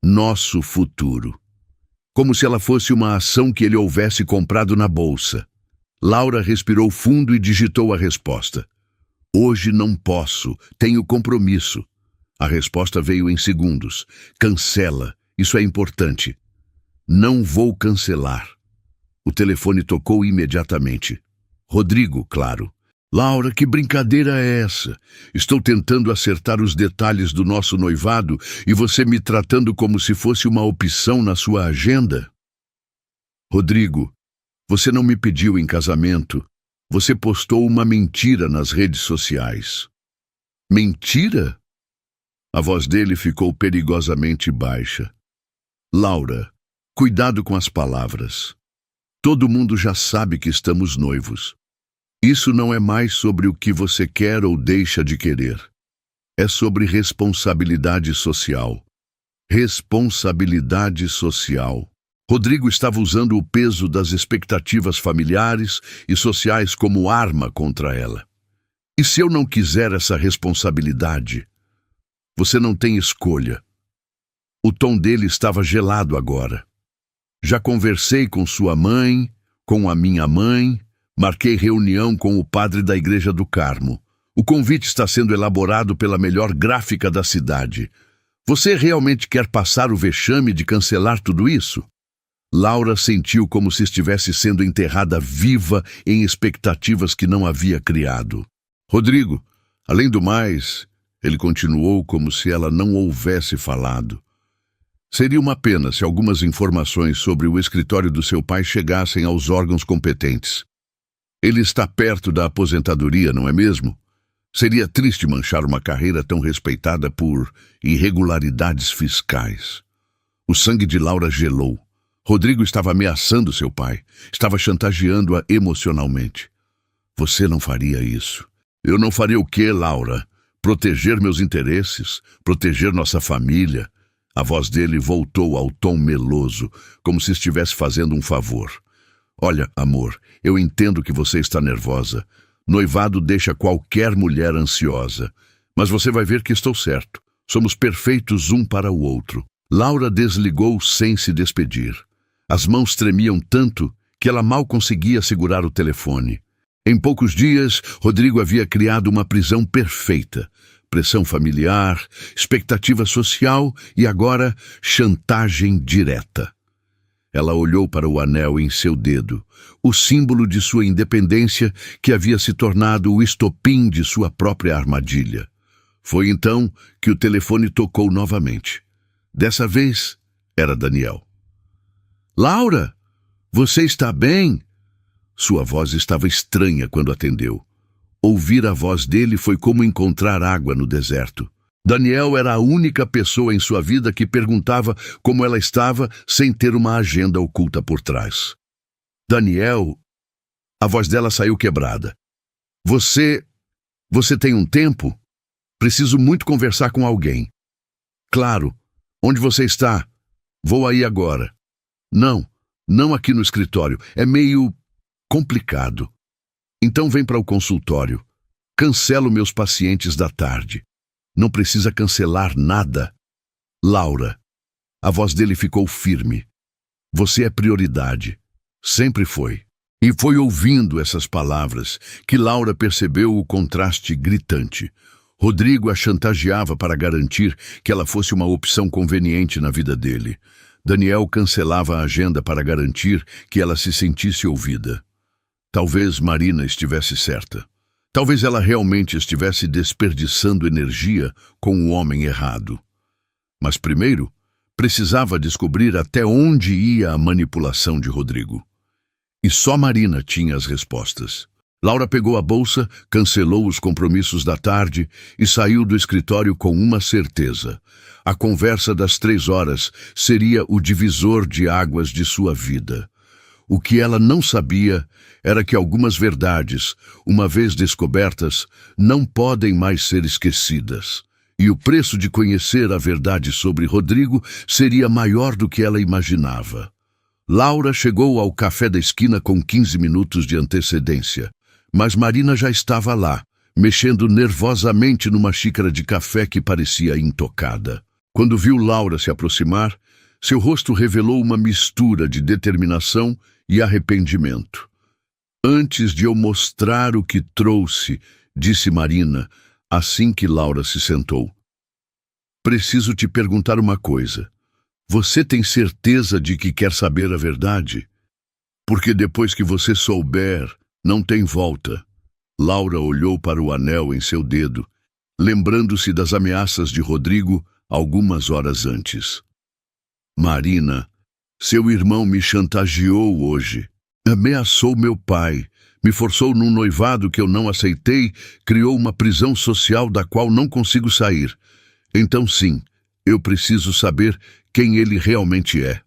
Nosso futuro. Como se ela fosse uma ação que ele houvesse comprado na bolsa. Laura respirou fundo e digitou a resposta. "Hoje não posso, tenho compromisso." A resposta veio em segundos. "Cancela, isso é importante." "Não vou cancelar." O telefone tocou imediatamente. Rodrigo, claro. "Laura, que brincadeira é essa? Estou tentando acertar os detalhes do nosso noivado e você me tratando como se fosse uma opção na sua agenda?" "Rodrigo, você não me pediu em casamento. Você postou uma mentira nas redes sociais." "Mentira?" A voz dele ficou perigosamente baixa. "Laura, cuidado com as palavras. Todo mundo já sabe que estamos noivos. Isso não é mais sobre o que você quer ou deixa de querer. É sobre responsabilidade social." Responsabilidade social. Rodrigo estava usando o peso das expectativas familiares e sociais como arma contra ela. "E se eu não quiser essa responsabilidade?" "Você não tem escolha." O tom dele estava gelado agora. "Já conversei com sua mãe, com a minha mãe, marquei reunião com o padre da Igreja do Carmo. O convite está sendo elaborado pela melhor gráfica da cidade. Você realmente quer passar o vexame de cancelar tudo isso? Laura sentiu como se estivesse sendo enterrada viva em expectativas que não havia criado. Rodrigo, além do mais, ele continuou como se ela não houvesse falado. Seria uma pena se algumas informações sobre o escritório do seu pai chegassem aos órgãos competentes. Ele está perto da aposentadoria, não é mesmo? Seria triste manchar uma carreira tão respeitada por irregularidades fiscais. O sangue de Laura gelou. Rodrigo estava ameaçando seu pai, estava chantageando-a emocionalmente. Você não faria isso. Eu não faria o quê, Laura? Proteger meus interesses, proteger nossa família. A voz dele voltou ao tom meloso, como se estivesse fazendo um favor. Olha, amor, eu entendo que você está nervosa. Noivado deixa qualquer mulher ansiosa. Mas você vai ver que estou certo. Somos perfeitos um para o outro. Laura desligou sem se despedir. As mãos tremiam tanto que ela mal conseguia segurar o telefone. Em poucos dias, Rodrigo havia criado uma prisão perfeita. Pressão familiar, expectativa social e agora chantagem direta. Ela olhou para o anel em seu dedo, o símbolo de sua independência que havia se tornado o estopim de sua própria armadilha. Foi então que o telefone tocou novamente. Dessa vez, era Daniel. Laura, você está bem? Sua voz estava estranha quando atendeu. Ouvir a voz dele foi como encontrar água no deserto. Daniel era a única pessoa em sua vida que perguntava como ela estava sem ter uma agenda oculta por trás. Daniel, a voz dela saiu quebrada. Você tem um tempo? Preciso muito conversar com alguém. Claro. Onde você está? Vou aí agora. Não aqui no escritório. É meio complicado. Então vem para o consultório. Cancelo meus pacientes da tarde. Não precisa cancelar nada. Laura. A voz dele ficou firme. Você é prioridade. Sempre foi. E foi ouvindo essas palavras que Laura percebeu o contraste gritante. Rodrigo a chantageava para garantir que ela fosse uma opção conveniente na vida dele. Daniel cancelava a agenda para garantir que ela se sentisse ouvida. Talvez Marina estivesse certa. Talvez ela realmente estivesse desperdiçando energia com o homem errado. Mas primeiro, precisava descobrir até onde ia a manipulação de Rodrigo. E só Marina tinha as respostas. Laura pegou a bolsa, cancelou os compromissos da tarde e saiu do escritório com uma certeza. A conversa das 3 horas seria o divisor de águas de sua vida. O que ela não sabia era que algumas verdades, uma vez descobertas, não podem mais ser esquecidas. E o preço de conhecer a verdade sobre Rodrigo seria maior do que ela imaginava. Laura chegou ao café da esquina com 15 minutos de antecedência. Mas Marina já estava lá, mexendo nervosamente numa xícara de café que parecia intocada. Quando viu Laura se aproximar, seu rosto revelou uma mistura de determinação e arrependimento. Antes de eu mostrar o que trouxe, disse Marina, assim que Laura se sentou. Preciso te perguntar uma coisa. Você tem certeza de que quer saber a verdade? Porque depois que você souber, não tem volta. Laura olhou para o anel em seu dedo, lembrando-se das ameaças de Rodrigo algumas horas antes. Marina, seu irmão me chantageou hoje. Ameaçou meu pai, me forçou num noivado que eu não aceitei, criou uma prisão social da qual não consigo sair. Então sim, eu preciso saber quem ele realmente é.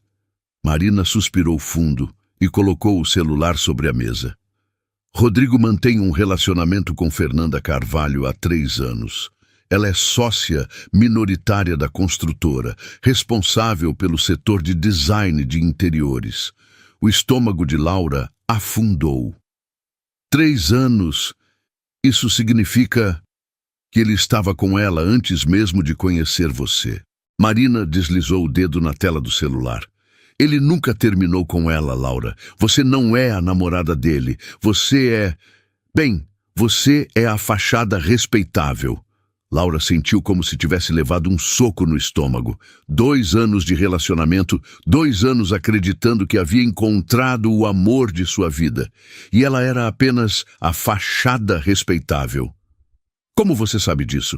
Marina suspirou fundo e colocou o celular sobre a mesa. Rodrigo mantém um relacionamento com Fernanda Carvalho há 3 anos. Ela é sócia minoritária da construtora, responsável pelo setor de design de interiores. O estômago de Laura afundou. 3 anos. Isso significa que ele estava com ela antes mesmo de conhecer você. Marina deslizou o dedo na tela do celular. Ele nunca terminou com ela, Laura. Você não é a namorada dele. Você é a fachada respeitável. Laura sentiu como se tivesse levado um soco no estômago. 2 anos de relacionamento, 2 anos acreditando que havia encontrado o amor de sua vida. E ela era apenas a fachada respeitável. Como você sabe disso?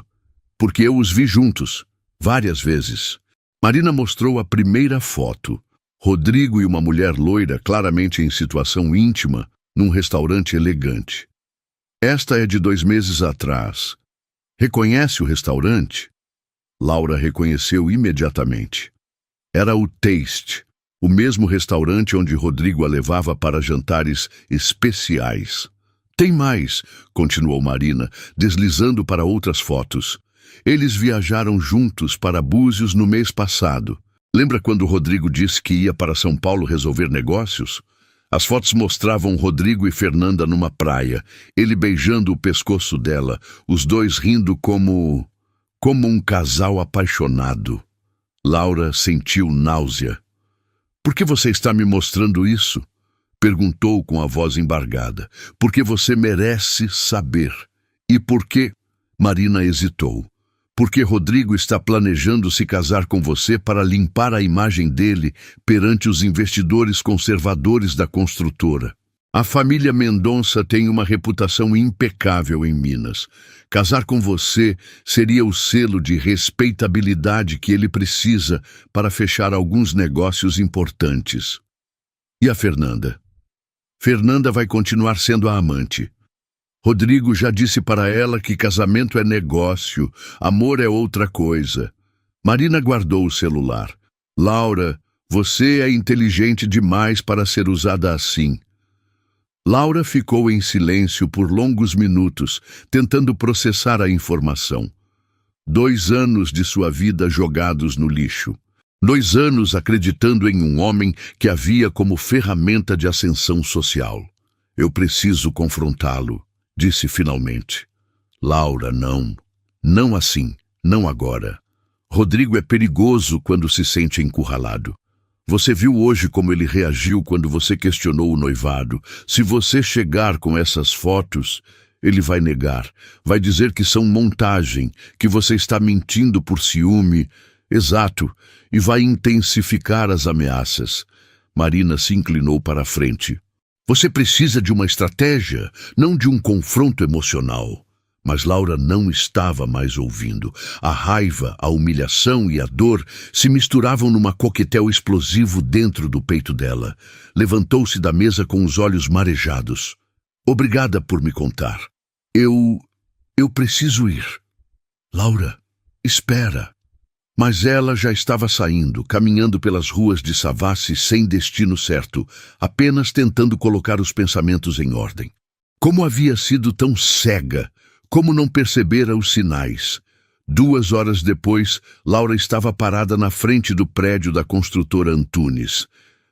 Porque eu os vi juntos, várias vezes. Marina mostrou a primeira foto. Rodrigo e uma mulher loira, claramente em situação íntima, num restaurante elegante. Esta é de 2 meses atrás. Reconhece o restaurante? Laura reconheceu imediatamente. Era o Taste, o mesmo restaurante onde Rodrigo a levava para jantares especiais. Tem mais, continuou Marina, deslizando para outras fotos. Eles viajaram juntos para Búzios no mês passado. Lembra quando Rodrigo disse que ia para São Paulo resolver negócios? As fotos mostravam Rodrigo e Fernanda numa praia, ele beijando o pescoço dela, os dois rindo como um casal apaixonado. Laura sentiu náusea. Por que você está me mostrando isso? Perguntou com a voz embargada. Porque você merece saber. E por que? Marina hesitou. Porque Rodrigo está planejando se casar com você para limpar a imagem dele perante os investidores conservadores da construtora. A família Mendonça tem uma reputação impecável em Minas. Casar com você seria o selo de respeitabilidade que ele precisa para fechar alguns negócios importantes. E a Fernanda? Fernanda vai continuar sendo a amante. Rodrigo já disse para ela que casamento é negócio, amor é outra coisa. Marina guardou o celular. Laura, você é inteligente demais para ser usada assim. Laura ficou em silêncio por longos minutos, tentando processar a informação. 2 anos de sua vida jogados no lixo. 2 anos acreditando em um homem que a via como ferramenta de ascensão social. Eu preciso confrontá-lo, disse finalmente. Laura, não. Não assim, não agora. Rodrigo é perigoso quando se sente encurralado. Você viu hoje como ele reagiu quando você questionou o noivado. Se você chegar com essas fotos, ele vai negar. Vai dizer que são montagem, que você está mentindo por ciúme. Exato, e vai intensificar as ameaças. Marina se inclinou para a frente. Você precisa de uma estratégia, não de um confronto emocional. Mas Laura não estava mais ouvindo. A raiva, a humilhação e a dor se misturavam numa coquetel explosivo dentro do peito dela. Levantou-se da mesa com os olhos marejados. Obrigada por me contar. Eu preciso ir. Laura, espera. Mas ela já estava saindo, caminhando pelas ruas de Savassi sem destino certo, apenas tentando colocar os pensamentos em ordem. Como havia sido tão cega? Como não percebera os sinais? 2 horas depois, Laura estava parada na frente do prédio da construtora Antunes.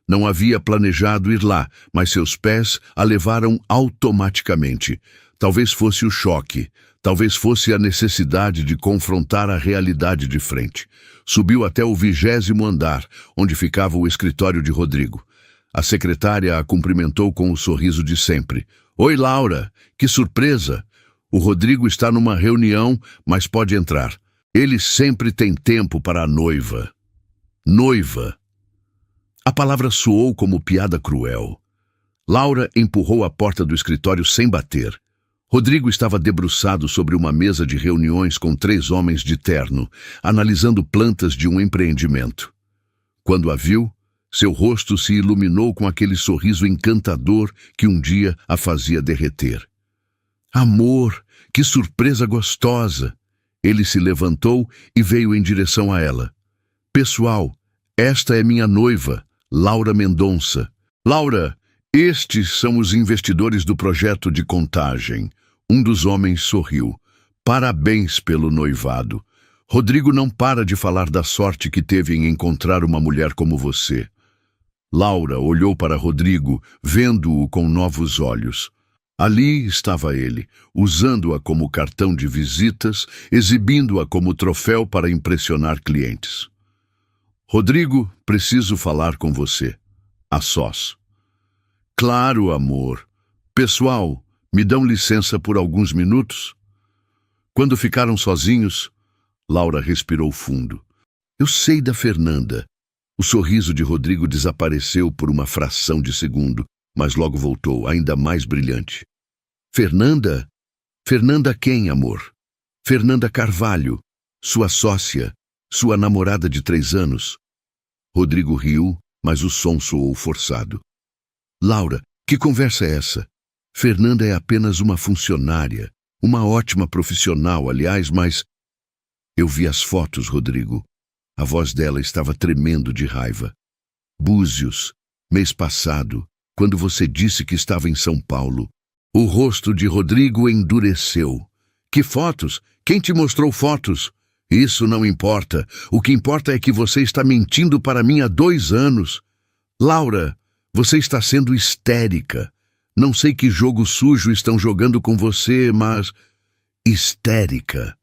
Não havia planejado ir lá, mas seus pés a levaram automaticamente. Talvez fosse o choque, talvez fosse a necessidade de confrontar a realidade de frente. Subiu até o 20º andar, onde ficava o escritório de Rodrigo. A secretária a cumprimentou com o sorriso de sempre. Oi, Laura, que surpresa! O Rodrigo está numa reunião, mas pode entrar. Ele sempre tem tempo para a noiva. Noiva. A palavra soou como piada cruel. Laura empurrou a porta do escritório sem bater. Rodrigo estava debruçado sobre uma mesa de reuniões com 3 homens de terno, analisando plantas de um empreendimento. Quando a viu, seu rosto se iluminou com aquele sorriso encantador que um dia a fazia derreter. Amor, que surpresa gostosa! Ele se levantou e veio em direção a ela. Pessoal, esta é minha noiva, Laura Mendonça. Laura, estes são os investidores do projeto de contagem. Um dos homens sorriu. Parabéns pelo noivado. Rodrigo não para de falar da sorte que teve em encontrar uma mulher como você. Laura olhou para Rodrigo, vendo-o com novos olhos. Ali estava ele, usando-a como cartão de visitas, exibindo-a como troféu para impressionar clientes. Rodrigo, preciso falar com você. A sós. Claro, amor. Pessoal, me dão licença por alguns minutos? Quando ficaram sozinhos, Laura respirou fundo. Eu sei da Fernanda. O sorriso de Rodrigo desapareceu por uma fração de segundo, mas logo voltou, ainda mais brilhante. Fernanda? Fernanda quem, amor? Fernanda Carvalho, sua sócia, sua namorada de 3 anos. Rodrigo riu, mas o som soou forçado. Laura, que conversa é essa? Fernanda é apenas uma funcionária, uma ótima profissional, aliás, mas... Eu vi as fotos, Rodrigo. A voz dela estava tremendo de raiva. Búzios, mês passado, quando você disse que estava em São Paulo. O rosto de Rodrigo endureceu. Que fotos? Quem te mostrou fotos? Isso não importa. O que importa é que você está mentindo para mim há 2 anos. Laura, você está sendo histérica. Não sei que jogo sujo estão jogando com você, mas... Histérica.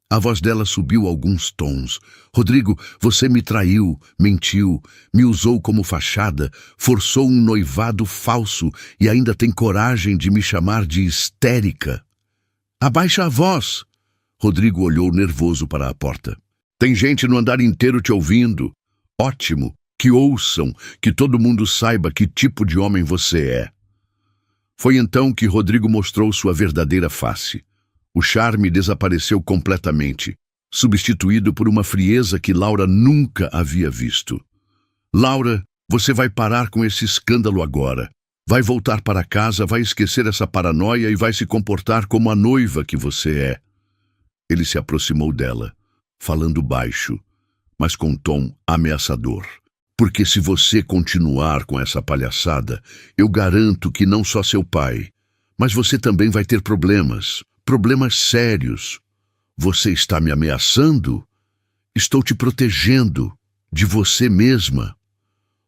A voz dela subiu alguns tons. Rodrigo, você me traiu, mentiu, me usou como fachada, forçou um noivado falso e ainda tem coragem de me chamar de histérica. Abaixa a voz. Rodrigo olhou nervoso para a porta. Tem gente no andar inteiro te ouvindo. Ótimo, que ouçam, que todo mundo saiba que tipo de homem você é. Foi então que Rodrigo mostrou sua verdadeira face. O charme desapareceu completamente, substituído por uma frieza que Laura nunca havia visto. Laura, você vai parar com esse escândalo agora. Vai voltar para casa, vai esquecer essa paranoia e vai se comportar como a noiva que você é. Ele se aproximou dela, falando baixo, mas com tom ameaçador. Porque se você continuar com essa palhaçada, eu garanto que não só seu pai, mas você também vai ter problemas. Problemas sérios. Você está me ameaçando? Estou te protegendo de você mesma.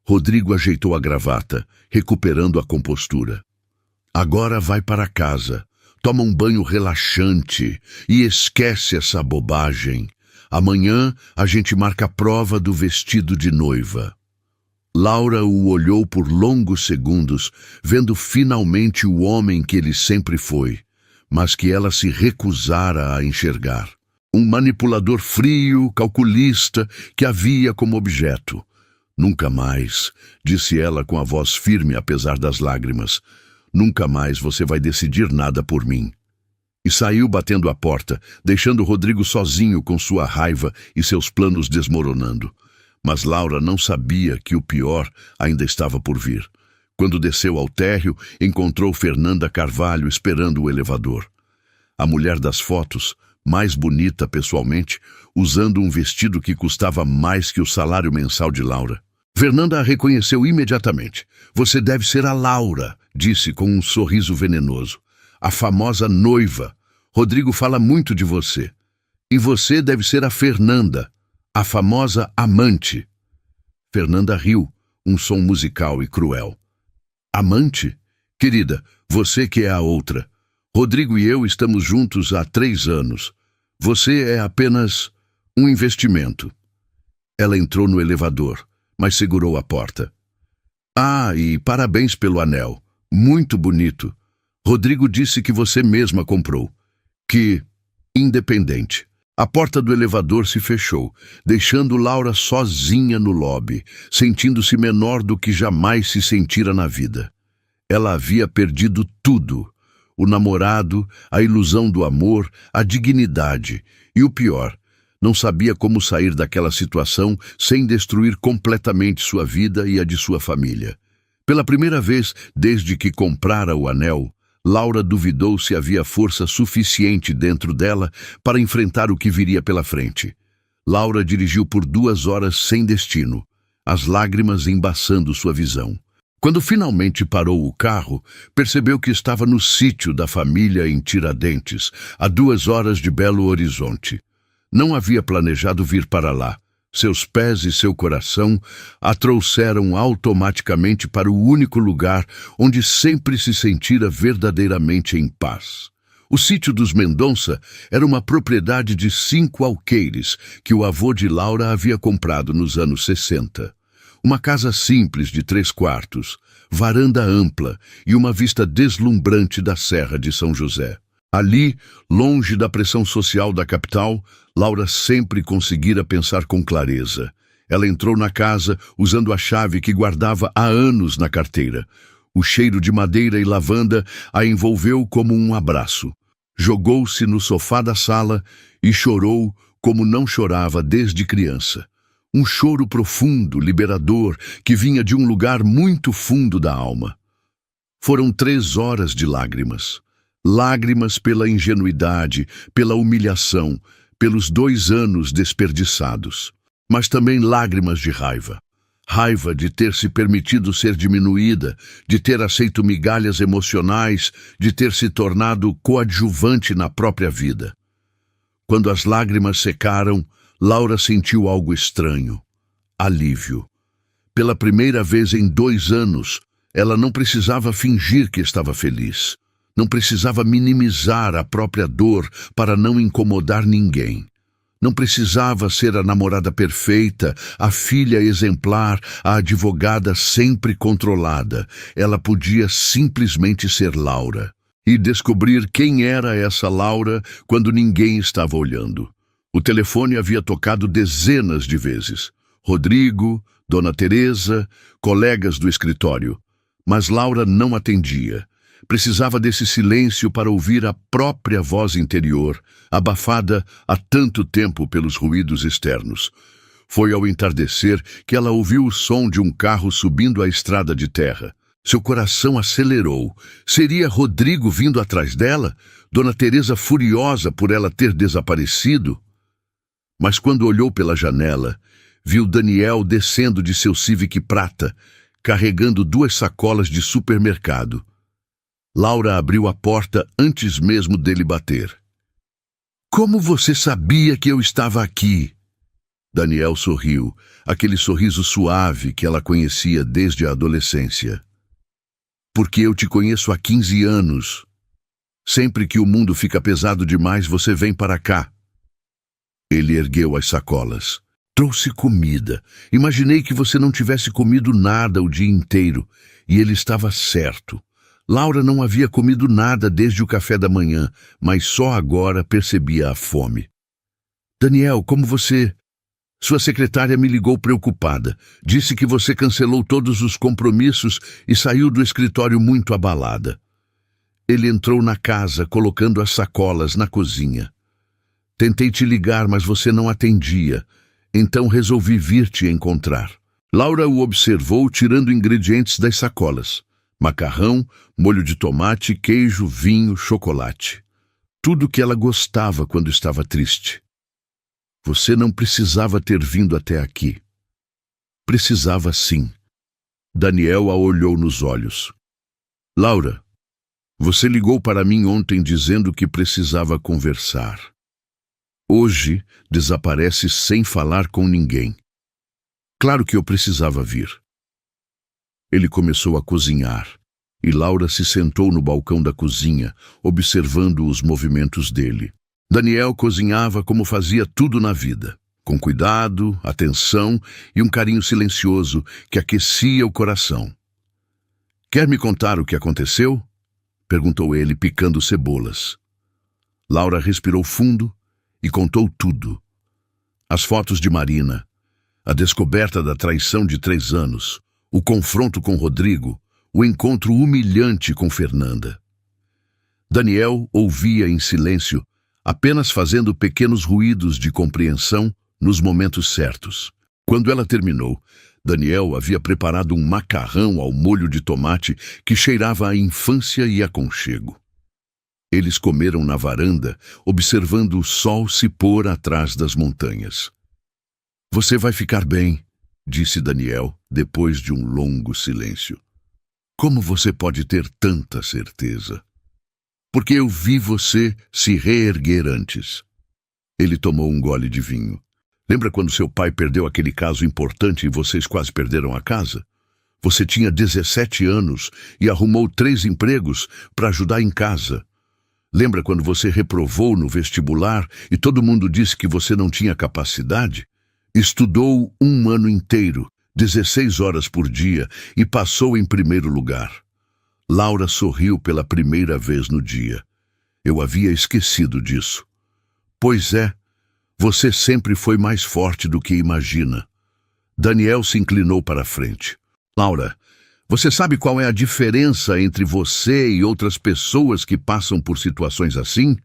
Rodrigo ajeitou a gravata, recuperando a compostura. Agora vai para casa, toma um banho relaxante e esquece essa bobagem. Amanhã a gente marca a prova do vestido de noiva. Laura o olhou por longos segundos, vendo finalmente o homem que ele sempre foi, mas que ela se recusara a enxergar. Um manipulador frio, calculista, que a via como objeto. Nunca mais, disse ela com a voz firme apesar das lágrimas, nunca mais você vai decidir nada por mim. E saiu batendo a porta, deixando Rodrigo sozinho com sua raiva e seus planos desmoronando. Mas Laura não sabia que o pior ainda estava por vir. Quando desceu ao térreo, encontrou Fernanda Carvalho esperando o elevador. A mulher das fotos, mais bonita pessoalmente, usando um vestido que custava mais que o salário mensal de Laura. Fernanda a reconheceu imediatamente. Você deve ser a Laura, disse com um sorriso venenoso. A famosa noiva. Rodrigo fala muito de você. E você deve ser a Fernanda, a famosa amante. Fernanda riu, um som musical e cruel. Amante? Querida, você que é a outra. Rodrigo e eu estamos juntos há 3 anos. Você é apenas um investimento. Ela entrou no elevador, mas segurou a porta. Ah, e parabéns pelo anel. Muito bonito. Rodrigo disse que você mesma comprou. Que... independente. A porta do elevador se fechou, deixando Laura sozinha no lobby, sentindo-se menor do que jamais se sentira na vida. Ela havia perdido tudo: o namorado, a ilusão do amor, a dignidade e o pior, não sabia como sair daquela situação sem destruir completamente sua vida e a de sua família. Pela primeira vez desde que comprara o anel, Laura duvidou se havia força suficiente dentro dela para enfrentar o que viria pela frente. Laura dirigiu por 2 horas sem destino, as lágrimas embaçando sua visão. Quando finalmente parou o carro, percebeu que estava no sítio da família em Tiradentes, a 2 horas de Belo Horizonte. Não havia planejado vir para lá. Seus pés e seu coração a trouxeram automaticamente para o único lugar onde sempre se sentira verdadeiramente em paz. O sítio dos Mendonça era uma propriedade de 5 alqueires que o avô de Laura havia comprado nos anos 60. Uma casa simples de 3 quartos, varanda ampla e uma vista deslumbrante da Serra de São José. Ali, longe da pressão social da capital, Laura sempre conseguira pensar com clareza. Ela entrou na casa usando a chave que guardava há anos na carteira. O cheiro de madeira e lavanda a envolveu como um abraço. Jogou-se no sofá da sala e chorou como não chorava desde criança. Um choro profundo, liberador, que vinha de um lugar muito fundo da alma. Foram 3 horas de lágrimas. Lágrimas pela ingenuidade, pela humilhação, pelos 2 anos desperdiçados. Mas também lágrimas de raiva. Raiva de ter se permitido ser diminuída, de ter aceito migalhas emocionais, de ter se tornado coadjuvante na própria vida. Quando as lágrimas secaram, Laura sentiu algo estranho. Alívio. Pela primeira vez em 2 anos, ela não precisava fingir que estava feliz. Não precisava minimizar a própria dor para não incomodar ninguém. Não precisava ser a namorada perfeita, a filha exemplar, a advogada sempre controlada. Ela podia simplesmente ser Laura. E descobrir quem era essa Laura quando ninguém estava olhando. O telefone havia tocado dezenas de vezes. Rodrigo, Dona Teresa, colegas do escritório. Mas Laura não atendia. Precisava desse silêncio para ouvir a própria voz interior, abafada há tanto tempo pelos ruídos externos. Foi ao entardecer que ela ouviu o som de um carro subindo a estrada de terra. Seu coração acelerou. Seria Rodrigo vindo atrás dela? Dona Teresa furiosa por ela ter desaparecido? Mas quando olhou pela janela, viu Daniel descendo de seu Civic prata, carregando 2 sacolas de supermercado. Laura abriu a porta antes mesmo dele bater. "Como você sabia que eu estava aqui?" Daniel sorriu, aquele sorriso suave que ela conhecia desde a adolescência. "Porque eu te conheço há 15 anos. Sempre que o mundo fica pesado demais, você vem para cá." Ele ergueu as sacolas. "Trouxe comida. Imaginei que você não tivesse comido nada o dia inteiro." E ele estava certo. Laura não havia comido nada desde o café da manhã, mas só agora percebia a fome. "Daniel, como você... Sua secretária me ligou preocupada. Disse que você cancelou todos os compromissos e saiu do escritório muito abalada." Ele entrou na casa, colocando as sacolas na cozinha. "Tentei te ligar, mas você não atendia. Então resolvi vir te encontrar." Laura o observou tirando ingredientes das sacolas. Macarrão, molho de tomate, queijo, vinho, chocolate. Tudo que ela gostava quando estava triste. "Você não precisava ter vindo até aqui." "Precisava sim." Daniel a olhou nos olhos. "Laura, você ligou para mim ontem dizendo que precisava conversar. Hoje desaparece sem falar com ninguém. Claro que eu precisava vir." Ele começou a cozinhar, e Laura se sentou no balcão da cozinha, observando os movimentos dele. Daniel cozinhava como fazia tudo na vida, com cuidado, atenção e um carinho silencioso que aquecia o coração. "Quer me contar o que aconteceu?" perguntou ele, picando cebolas. Laura respirou fundo e contou tudo. As fotos de Marina, a descoberta da traição de 3 anos, o confronto com Rodrigo, o encontro humilhante com Fernanda. Daniel ouvia em silêncio, apenas fazendo pequenos ruídos de compreensão nos momentos certos. Quando ela terminou, Daniel havia preparado um macarrão ao molho de tomate que cheirava a infância e aconchego. Eles comeram na varanda, observando o sol se pôr atrás das montanhas. "Você vai ficar bem", disse Daniel, depois de um longo silêncio. "Como você pode ter tanta certeza?" "Porque eu vi você se reerguer antes." Ele tomou um gole de vinho. "Lembra quando seu pai perdeu aquele caso importante e vocês quase perderam a casa? Você tinha 17 anos e arrumou 3 empregos para ajudar em casa. Lembra quando você reprovou no vestibular e todo mundo disse que você não tinha capacidade? Estudou 1 ano inteiro, 16 horas por dia, e passou em primeiro lugar." Laura sorriu pela primeira vez no dia. Eu havia esquecido disso. Pois é, você sempre foi mais forte do que imagina. Daniel se inclinou para a frente. Laura, você sabe qual é a diferença entre você e outras pessoas que passam por situações assim?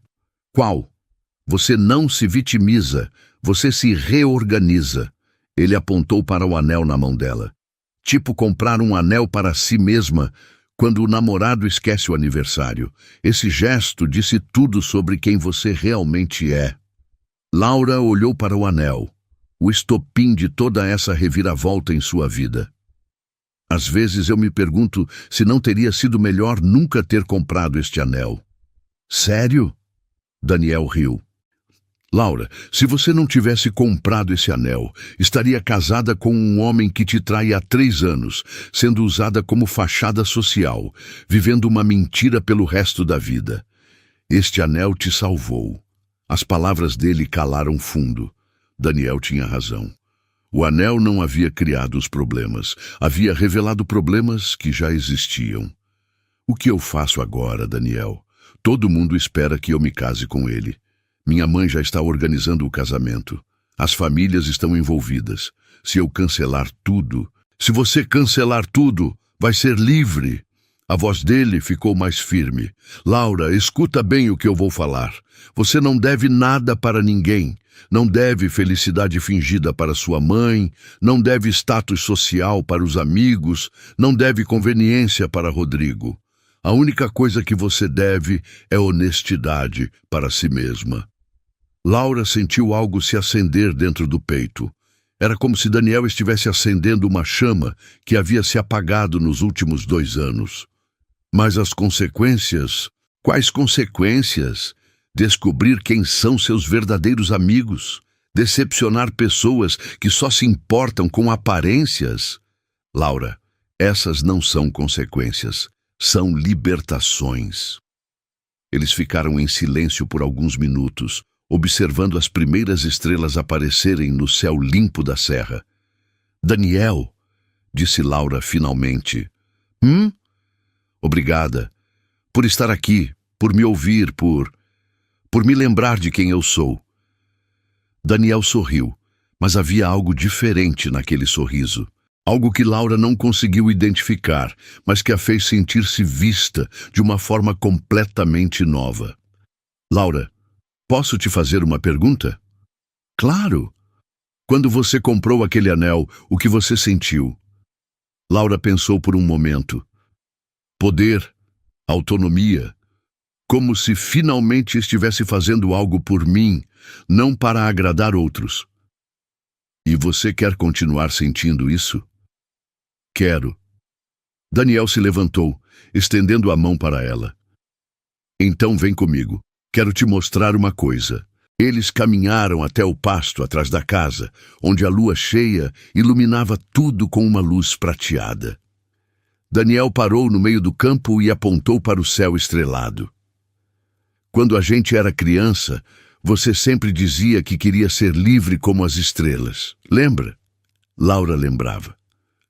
Qual? Você não se vitimiza, você se reorganiza. Ele apontou para o anel na mão dela. Tipo comprar um anel para si mesma quando o namorado esquece o aniversário. Esse gesto disse tudo sobre quem você realmente é. Laura olhou para o anel, o estopim de toda essa reviravolta em sua vida. Às vezes eu me pergunto se não teria sido melhor nunca ter comprado este anel. Sério? Daniel riu. Laura, se você não tivesse comprado esse anel, estaria casada com um homem que te trai há 3 anos, sendo usada como fachada social, vivendo uma mentira pelo resto da vida. Este anel te salvou. As palavras dele calaram fundo. Daniel tinha razão. O anel não havia criado os problemas, havia revelado problemas que já existiam. O que eu faço agora, Daniel? Todo mundo espera que eu me case com ele. Minha mãe já está organizando o casamento. As famílias estão envolvidas. Se eu cancelar tudo... Se você cancelar tudo, vai ser livre. A voz dele ficou mais firme. Laura, escuta bem o que eu vou falar. Você não deve nada para ninguém. Não deve felicidade fingida para sua mãe. Não deve status social para os amigos. Não deve conveniência para Rodrigo. A única coisa que você deve é honestidade para si mesma. Laura sentiu algo se acender dentro do peito. Era como se Daniel estivesse acendendo uma chama que havia se apagado nos últimos 2 anos. Mas as consequências? Quais consequências? Descobrir quem são seus verdadeiros amigos? Decepcionar pessoas que só se importam com aparências? Laura, essas não são consequências, são libertações. Eles ficaram em silêncio por alguns minutos, observando as primeiras estrelas aparecerem no céu limpo da serra. Daniel, disse Laura finalmente. Obrigada. Por estar aqui, por me ouvir, por me lembrar de quem eu sou. Daniel sorriu, mas havia algo diferente naquele sorriso. Algo que Laura não conseguiu identificar, mas que a fez sentir-se vista de uma forma completamente nova. Laura, posso te fazer uma pergunta? Claro! Quando você comprou aquele anel, o que você sentiu? Laura pensou por um momento. Poder, autonomia, como se finalmente estivesse fazendo algo por mim, não para agradar outros. E você quer continuar sentindo isso? Quero. Daniel se levantou, estendendo a mão para ela. Então vem comigo. Quero te mostrar uma coisa. Eles caminharam até o pasto atrás da casa, onde a lua cheia iluminava tudo com uma luz prateada. Daniel parou no meio do campo e apontou para o céu estrelado. Quando a gente era criança, você sempre dizia que queria ser livre como as estrelas. Lembra? Laura lembrava.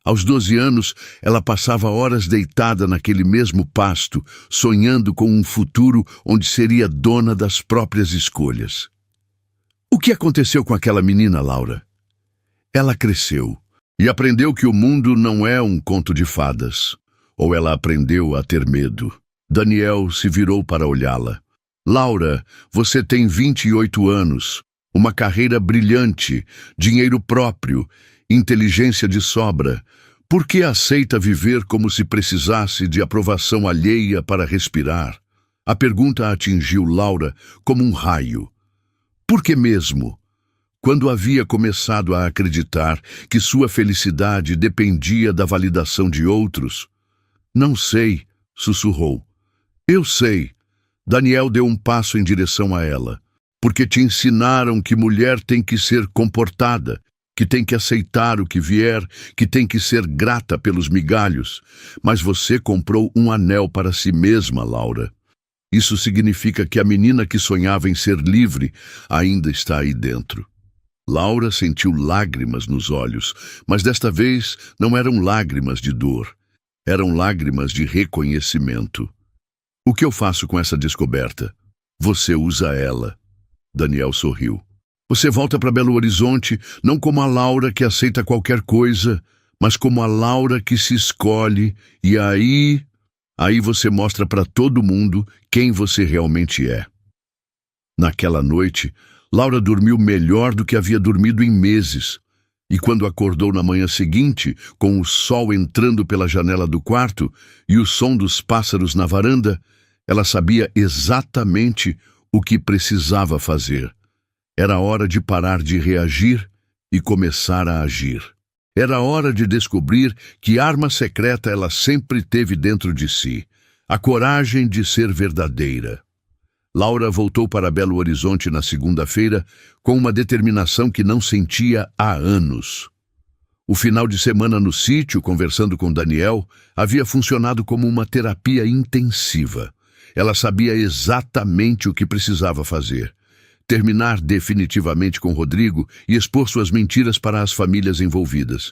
Aos 12 anos, ela passava horas deitada naquele mesmo pasto, sonhando com um futuro onde seria dona das próprias escolhas. O que aconteceu com aquela menina, Laura? Ela cresceu e aprendeu que o mundo não é um conto de fadas. Ou ela aprendeu a ter medo. Daniel se virou para olhá-la. Laura, você tem 28 anos, uma carreira brilhante, dinheiro próprio, inteligência de sobra. Por que aceita viver como se precisasse de aprovação alheia para respirar? A pergunta atingiu Laura como um raio. Por que mesmo? Quando havia começado a acreditar que sua felicidade dependia da validação de outros? Não sei, sussurrou. Eu sei. Daniel deu um passo em direção a ela. Porque te ensinaram que mulher tem que ser comportada, que tem que aceitar o que vier, que tem que ser grata pelos migalhos. Mas você comprou um anel para si mesma, Laura. Isso significa que a menina que sonhava em ser livre ainda está aí dentro. Laura sentiu lágrimas nos olhos, mas desta vez não eram lágrimas de dor. Eram lágrimas de reconhecimento. O que eu faço com essa descoberta? Você usa ela. Daniel sorriu. Você volta para Belo Horizonte não como a Laura que aceita qualquer coisa, mas como a Laura que se escolhe, e aí você mostra para todo mundo quem você realmente é. Naquela noite, Laura dormiu melhor do que havia dormido em meses. E quando acordou na manhã seguinte, com o sol entrando pela janela do quarto e o som dos pássaros na varanda, ela sabia exatamente o que precisava fazer. Era hora de parar de reagir e começar a agir. Era hora de descobrir que arma secreta ela sempre teve dentro de si: a coragem de ser verdadeira. Laura voltou para Belo Horizonte na segunda-feira com uma determinação que não sentia há anos. O final de semana no sítio, conversando com Daniel, havia funcionado como uma terapia intensiva. Ela sabia exatamente o que precisava fazer: terminar definitivamente com Rodrigo e expor suas mentiras para as famílias envolvidas.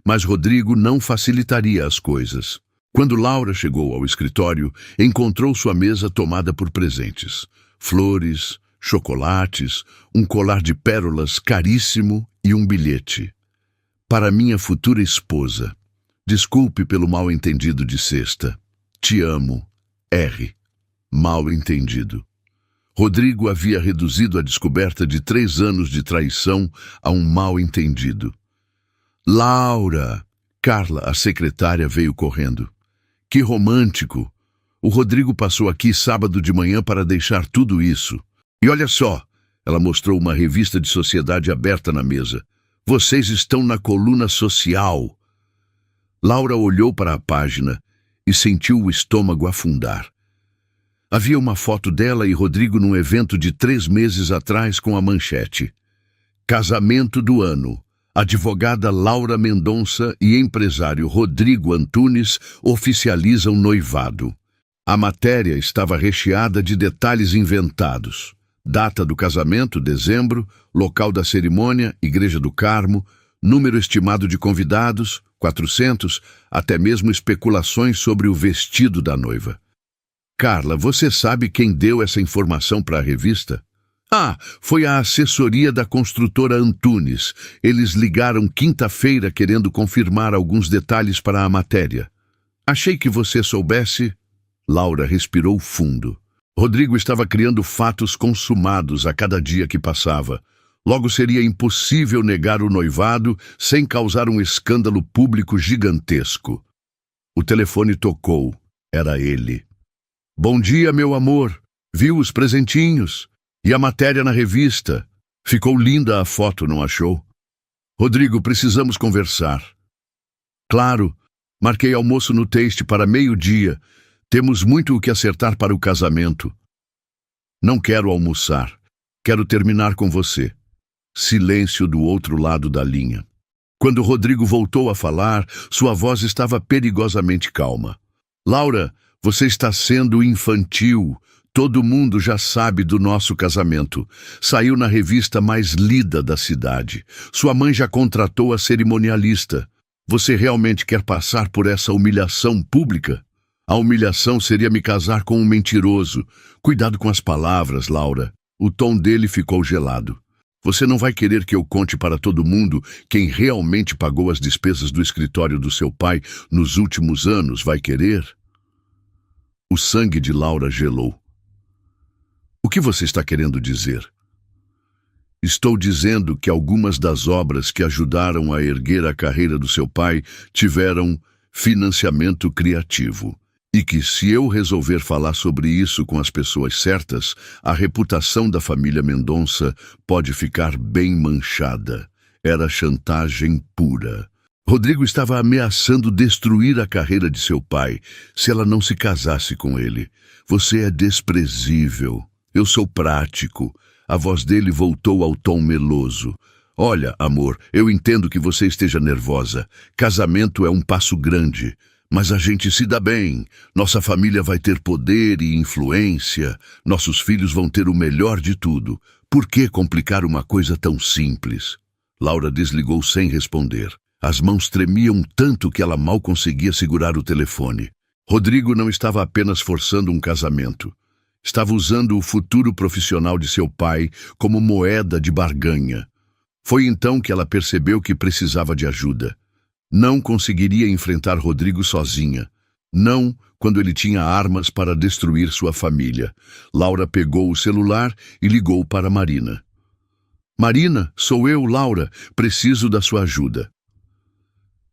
Mas Rodrigo não facilitaria as coisas. Quando Laura chegou ao escritório, encontrou sua mesa tomada por presentes: flores, chocolates, um colar de pérolas caríssimo e um bilhete. Para minha futura esposa. Desculpe pelo mal-entendido de sexta. Te amo. R. Mal-entendido. Rodrigo havia reduzido a descoberta de 3 anos de traição a um mal-entendido. Laura! Carla, a secretária, veio correndo. Que romântico! O Rodrigo passou aqui sábado de manhã para deixar tudo isso. E olha só, ela mostrou uma revista de sociedade aberta na mesa. Vocês estão na coluna social. Laura olhou para a página e sentiu o estômago afundar. Havia uma foto dela e Rodrigo num evento de 3 meses atrás com a manchete: Casamento do ano. Advogada Laura Mendonça e empresário Rodrigo Antunes oficializam noivado. A matéria estava recheada de detalhes inventados. Data do casamento, dezembro, local da cerimônia, Igreja do Carmo, número estimado de convidados, 400, até mesmo especulações sobre o vestido da noiva. Carla, você sabe quem deu essa informação para a revista? Foi a assessoria da construtora Antunes. Eles ligaram quinta-feira querendo confirmar alguns detalhes para a matéria. Achei que você soubesse. Laura respirou fundo. Rodrigo estava criando fatos consumados a cada dia que passava. Logo seria impossível negar o noivado sem causar um escândalo público gigantesco. O telefone tocou. Era ele. Bom dia, meu amor. Viu os presentinhos? E a matéria na revista? Ficou linda a foto, não achou? Rodrigo, precisamos conversar. Claro, marquei almoço no Taste para 12:00. Temos muito o que acertar para o casamento. Não quero almoçar. Quero terminar com você. Silêncio do outro lado da linha. Quando Rodrigo voltou a falar, sua voz estava perigosamente calma. Laura, você está sendo infantil. Todo mundo já sabe do nosso casamento. Saiu na revista mais lida da cidade. Sua mãe já contratou a cerimonialista. Você realmente quer passar por essa humilhação pública? A humilhação seria me casar com um mentiroso. Cuidado com as palavras, Laura. O tom dele ficou gelado. Você não vai querer que eu conte para todo mundo quem realmente pagou as despesas do escritório do seu pai nos últimos anos, vai querer? O sangue de Laura gelou. O que você está querendo dizer? Estou dizendo que algumas das obras que ajudaram a erguer a carreira do seu pai tiveram financiamento criativo. E que se eu resolver falar sobre isso com as pessoas certas, a reputação da família Mendonça pode ficar bem manchada. Era chantagem pura. Rodrigo estava ameaçando destruir a carreira de seu pai se ela não se casasse com ele. Você é desprezível. Eu sou prático. A voz dele voltou ao tom meloso. Olha, amor, eu entendo que você esteja nervosa. Casamento é um passo grande. Mas a gente se dá bem. Nossa família vai ter poder e influência. Nossos filhos vão ter o melhor de tudo. Por que complicar uma coisa tão simples? Laura desligou sem responder. As mãos tremiam tanto que ela mal conseguia segurar o telefone. Rodrigo não estava apenas forçando um casamento. Estava usando o futuro profissional de seu pai como moeda de barganha. Foi então que ela percebeu que precisava de ajuda. Não conseguiria enfrentar Rodrigo sozinha. Não quando ele tinha armas para destruir sua família. Laura pegou o celular e ligou para Marina. Marina, sou eu, Laura. Preciso da sua ajuda.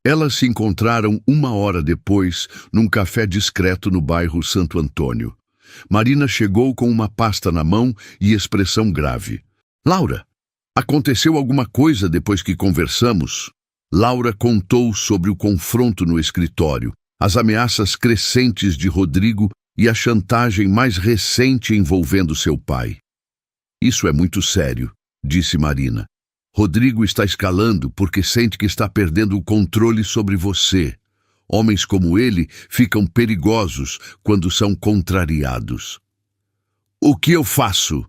Elas se encontraram 1 hora depois, num café discreto no bairro Santo Antônio. Marina chegou com uma pasta na mão e expressão grave. Laura, aconteceu alguma coisa depois que conversamos? Laura contou sobre o confronto no escritório, as ameaças crescentes de Rodrigo e a chantagem mais recente envolvendo seu pai. Isso é muito sério, disse Marina. Rodrigo está escalando porque sente que está perdendo o controle sobre você. Homens como ele ficam perigosos quando são contrariados. O que eu faço?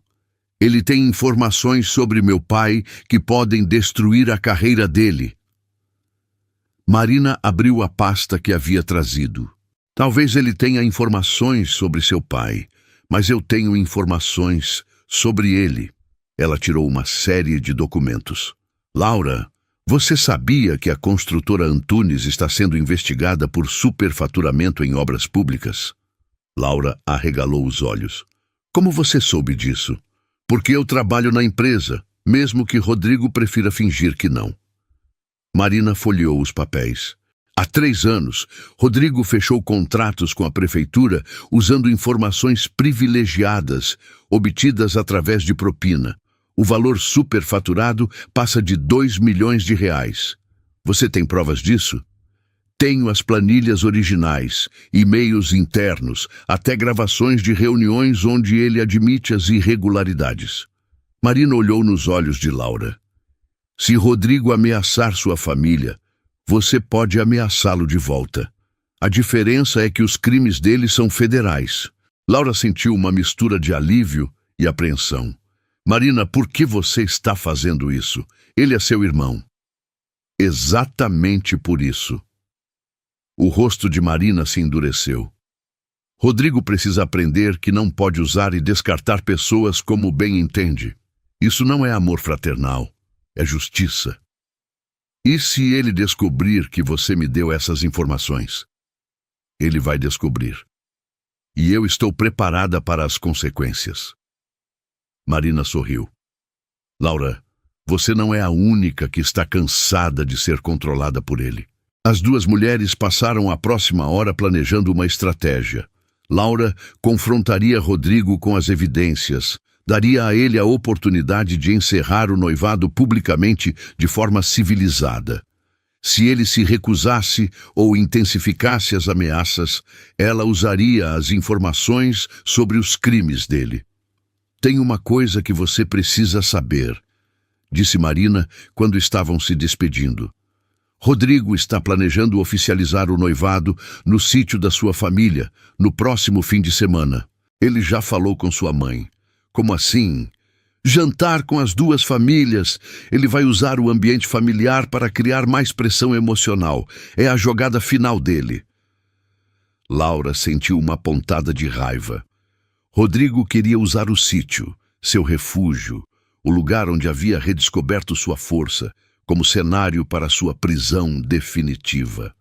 Ele tem informações sobre meu pai que podem destruir a carreira dele. Marina abriu a pasta que havia trazido. Talvez ele tenha informações sobre seu pai, mas eu tenho informações sobre ele. Ela tirou uma série de documentos. Laura, você sabia que a construtora Antunes está sendo investigada por superfaturamento em obras públicas? Laura arregalou os olhos. Como você soube disso? Porque eu trabalho na empresa, mesmo que Rodrigo prefira fingir que não. Marina folheou os papéis. Há 3 anos, Rodrigo fechou contratos com a prefeitura usando informações privilegiadas, obtidas através de propina. O valor superfaturado passa de R$2 milhões. Você tem provas disso? Tenho as planilhas originais, e-mails internos, até gravações de reuniões onde ele admite as irregularidades. Marina olhou nos olhos de Laura. Se Rodrigo ameaçar sua família, você pode ameaçá-lo de volta. A diferença é que os crimes dele são federais. Laura sentiu uma mistura de alívio e apreensão. Marina, por que você está fazendo isso? Ele é seu irmão. Exatamente por isso. O rosto de Marina se endureceu. Rodrigo precisa aprender que não pode usar e descartar pessoas como bem entende. Isso não é amor fraternal, é justiça. E se ele descobrir que você me deu essas informações? Ele vai descobrir. E eu estou preparada para as consequências. Marina sorriu. Laura, você não é a única que está cansada de ser controlada por ele. As 2 mulheres passaram a próxima hora planejando uma estratégia. Laura confrontaria Rodrigo com as evidências, daria a ele a oportunidade de encerrar o noivado publicamente de forma civilizada. Se ele se recusasse ou intensificasse as ameaças, ela usaria as informações sobre os crimes dele. Tem uma coisa que você precisa saber, disse Marina quando estavam se despedindo. Rodrigo está planejando oficializar o noivado no sítio da sua família, no próximo fim de semana. Ele já falou com sua mãe. Como assim? Jantar com as 2 famílias. Ele vai usar o ambiente familiar para criar mais pressão emocional. É a jogada final dele. Laura sentiu uma pontada de raiva. Rodrigo queria usar o sítio, seu refúgio, o lugar onde havia redescoberto sua força, como cenário para sua prisão definitiva.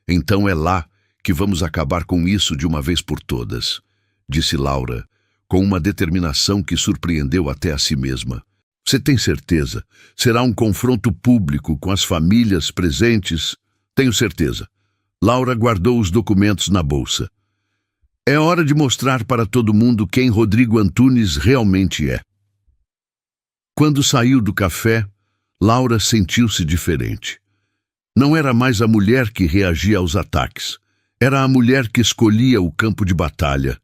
Então é lá que vamos acabar com isso de uma vez por todas, disse Laura, com uma determinação que surpreendeu até a si mesma. Você tem certeza? Será um confronto público com as famílias presentes? Tenho certeza. Laura guardou os documentos na bolsa. É hora de mostrar para todo mundo quem Rodrigo Antunes realmente é. Quando saiu do café, Laura sentiu-se diferente. Não era mais a mulher que reagia aos ataques. Era a mulher que escolhia o campo de batalha.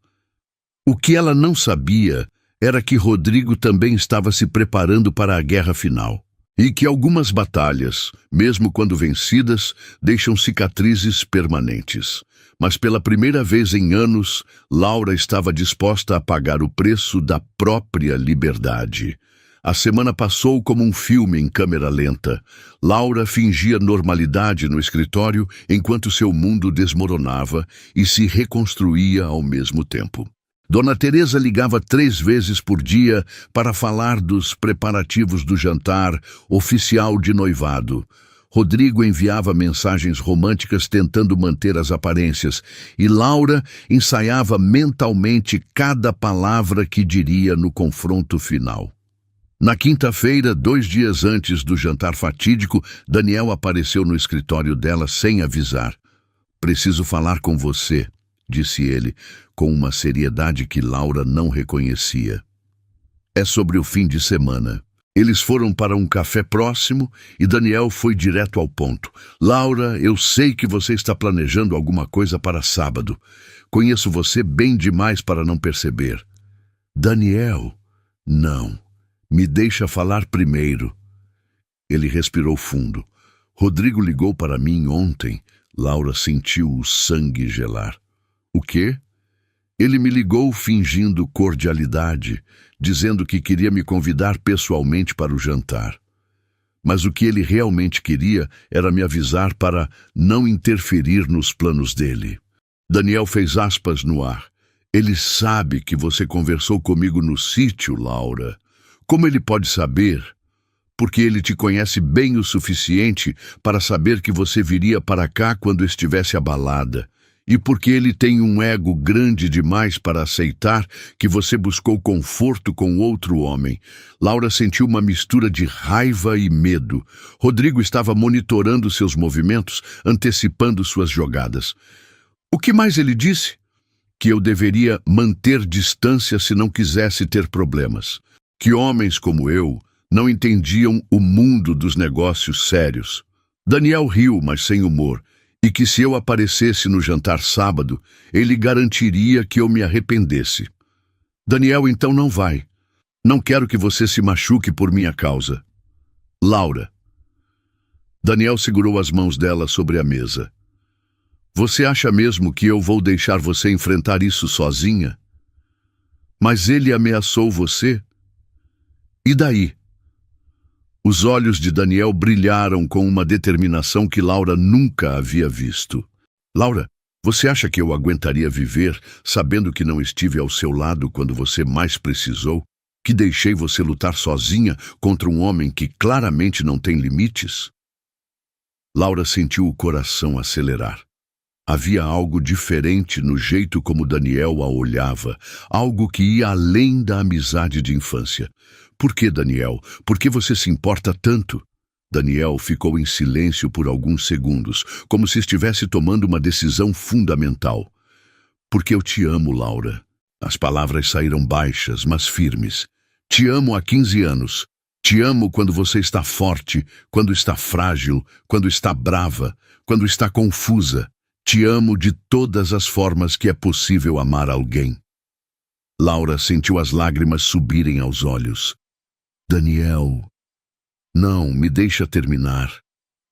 O que ela não sabia era que Rodrigo também estava se preparando para a guerra final. E que algumas batalhas, mesmo quando vencidas, deixam cicatrizes permanentes. Mas pela primeira vez em anos, Laura estava disposta a pagar o preço da própria liberdade. A semana passou como um filme em câmera lenta. Laura fingia normalidade no escritório enquanto seu mundo desmoronava e se reconstruía ao mesmo tempo. Dona Teresa ligava 3 vezes por dia para falar dos preparativos do jantar oficial de noivado. Rodrigo enviava mensagens românticas tentando manter as aparências, e Laura ensaiava mentalmente cada palavra que diria no confronto final. Na quinta-feira, 2 dias antes do jantar fatídico, Daniel apareceu no escritório dela sem avisar. "Preciso falar com você", disse ele, com uma seriedade que Laura não reconhecia. "É sobre o fim de semana." Eles foram para um café próximo e Daniel foi direto ao ponto. "Laura, eu sei que você está planejando alguma coisa para sábado. Conheço você bem demais para não perceber." "Daniel, não. Me deixa falar primeiro." Ele respirou fundo. "Rodrigo ligou para mim ontem." Laura sentiu o sangue gelar. "O quê?" "Ele me ligou fingindo cordialidade, dizendo que queria me convidar pessoalmente para o jantar. Mas o que ele realmente queria era me avisar para não interferir nos planos dele." Daniel fez aspas no ar. "Ele sabe que você conversou comigo no sítio, Laura. Como ele pode saber? Porque ele te conhece bem o suficiente para saber que você viria para cá quando estivesse abalada. E porque ele tem um ego grande demais para aceitar que você buscou conforto com outro homem." Laura sentiu uma mistura de raiva e medo. Rodrigo estava monitorando seus movimentos, antecipando suas jogadas. "O que mais ele disse?" "Que eu deveria manter distância se não quisesse ter problemas. Que homens como eu não entendiam o mundo dos negócios sérios." Daniel riu, mas sem humor. "E que se eu aparecesse no jantar sábado, ele garantiria que eu me arrependesse." "Daniel, então não vai. Não quero que você se machuque por minha causa." "Laura." Daniel segurou as mãos dela sobre a mesa. "Você acha mesmo que eu vou deixar você enfrentar isso sozinha? Mas ele ameaçou você. E daí?" Os olhos de Daniel brilharam com uma determinação que Laura nunca havia visto. "Laura, você acha que eu aguentaria viver sabendo que não estive ao seu lado quando você mais precisou? Que deixei você lutar sozinha contra um homem que claramente não tem limites?" Laura sentiu o coração acelerar. Havia algo diferente no jeito como Daniel a olhava, algo que ia além da amizade de infância. "Por que, Daniel? Por que você se importa tanto?" Daniel ficou em silêncio por alguns segundos, como se estivesse tomando uma decisão fundamental. "Porque eu te amo, Laura." As palavras saíram baixas, mas firmes. "Te amo há 15 anos. Te amo quando você está forte, quando está frágil, quando está brava, quando está confusa. Te amo de todas as formas que é possível amar alguém." Laura sentiu as lágrimas subirem aos olhos. "Daniel, não, me deixa terminar."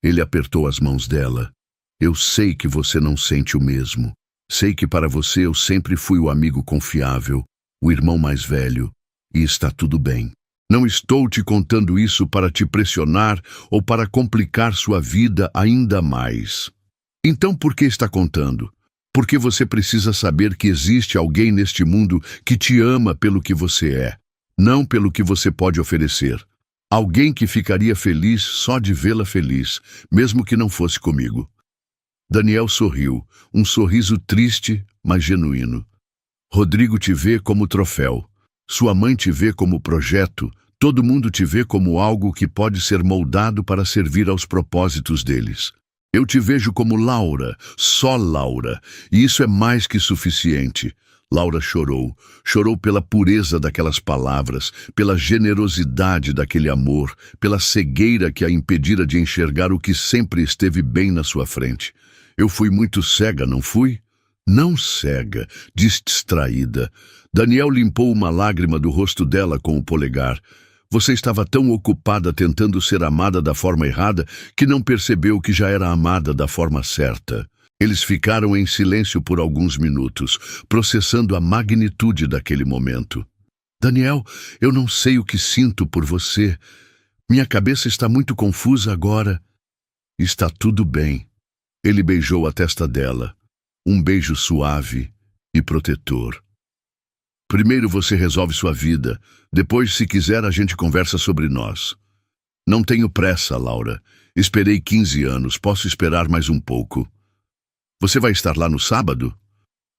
Ele apertou as mãos dela. "Eu sei que você não sente o mesmo. Sei que para você eu sempre fui o amigo confiável, o irmão mais velho, e está tudo bem. Não estou te contando isso para te pressionar ou para complicar sua vida ainda mais." "Então por que está contando?" "Porque você precisa saber que existe alguém neste mundo que te ama pelo que você é, não pelo que você pode oferecer. Alguém que ficaria feliz só de vê-la feliz, mesmo que não fosse comigo." Daniel sorriu, um sorriso triste, mas genuíno. "Rodrigo te vê como troféu. Sua mãe te vê como projeto. Todo mundo te vê como algo que pode ser moldado para servir aos propósitos deles. Eu te vejo como Laura, só Laura, e isso é mais que suficiente." Laura chorou. Chorou pela pureza daquelas palavras, pela generosidade daquele amor, pela cegueira que a impedira de enxergar o que sempre esteve bem na sua frente. "Eu fui muito cega, não fui?" "Não cega, distraída." Daniel limpou uma lágrima do rosto dela com o polegar. "Você estava tão ocupada tentando ser amada da forma errada que não percebeu que já era amada da forma certa." Eles ficaram em silêncio por alguns minutos, processando a magnitude daquele momento. "Daniel, eu não sei o que sinto por você. Minha cabeça está muito confusa agora." "Está tudo bem." Ele beijou a testa dela, um beijo suave e protetor. Primeiro você resolve sua vida. Depois, se quiser, a gente conversa sobre nós. Não tenho pressa, Laura. Esperei 15 anos. Posso esperar mais um pouco. Você vai estar lá no sábado?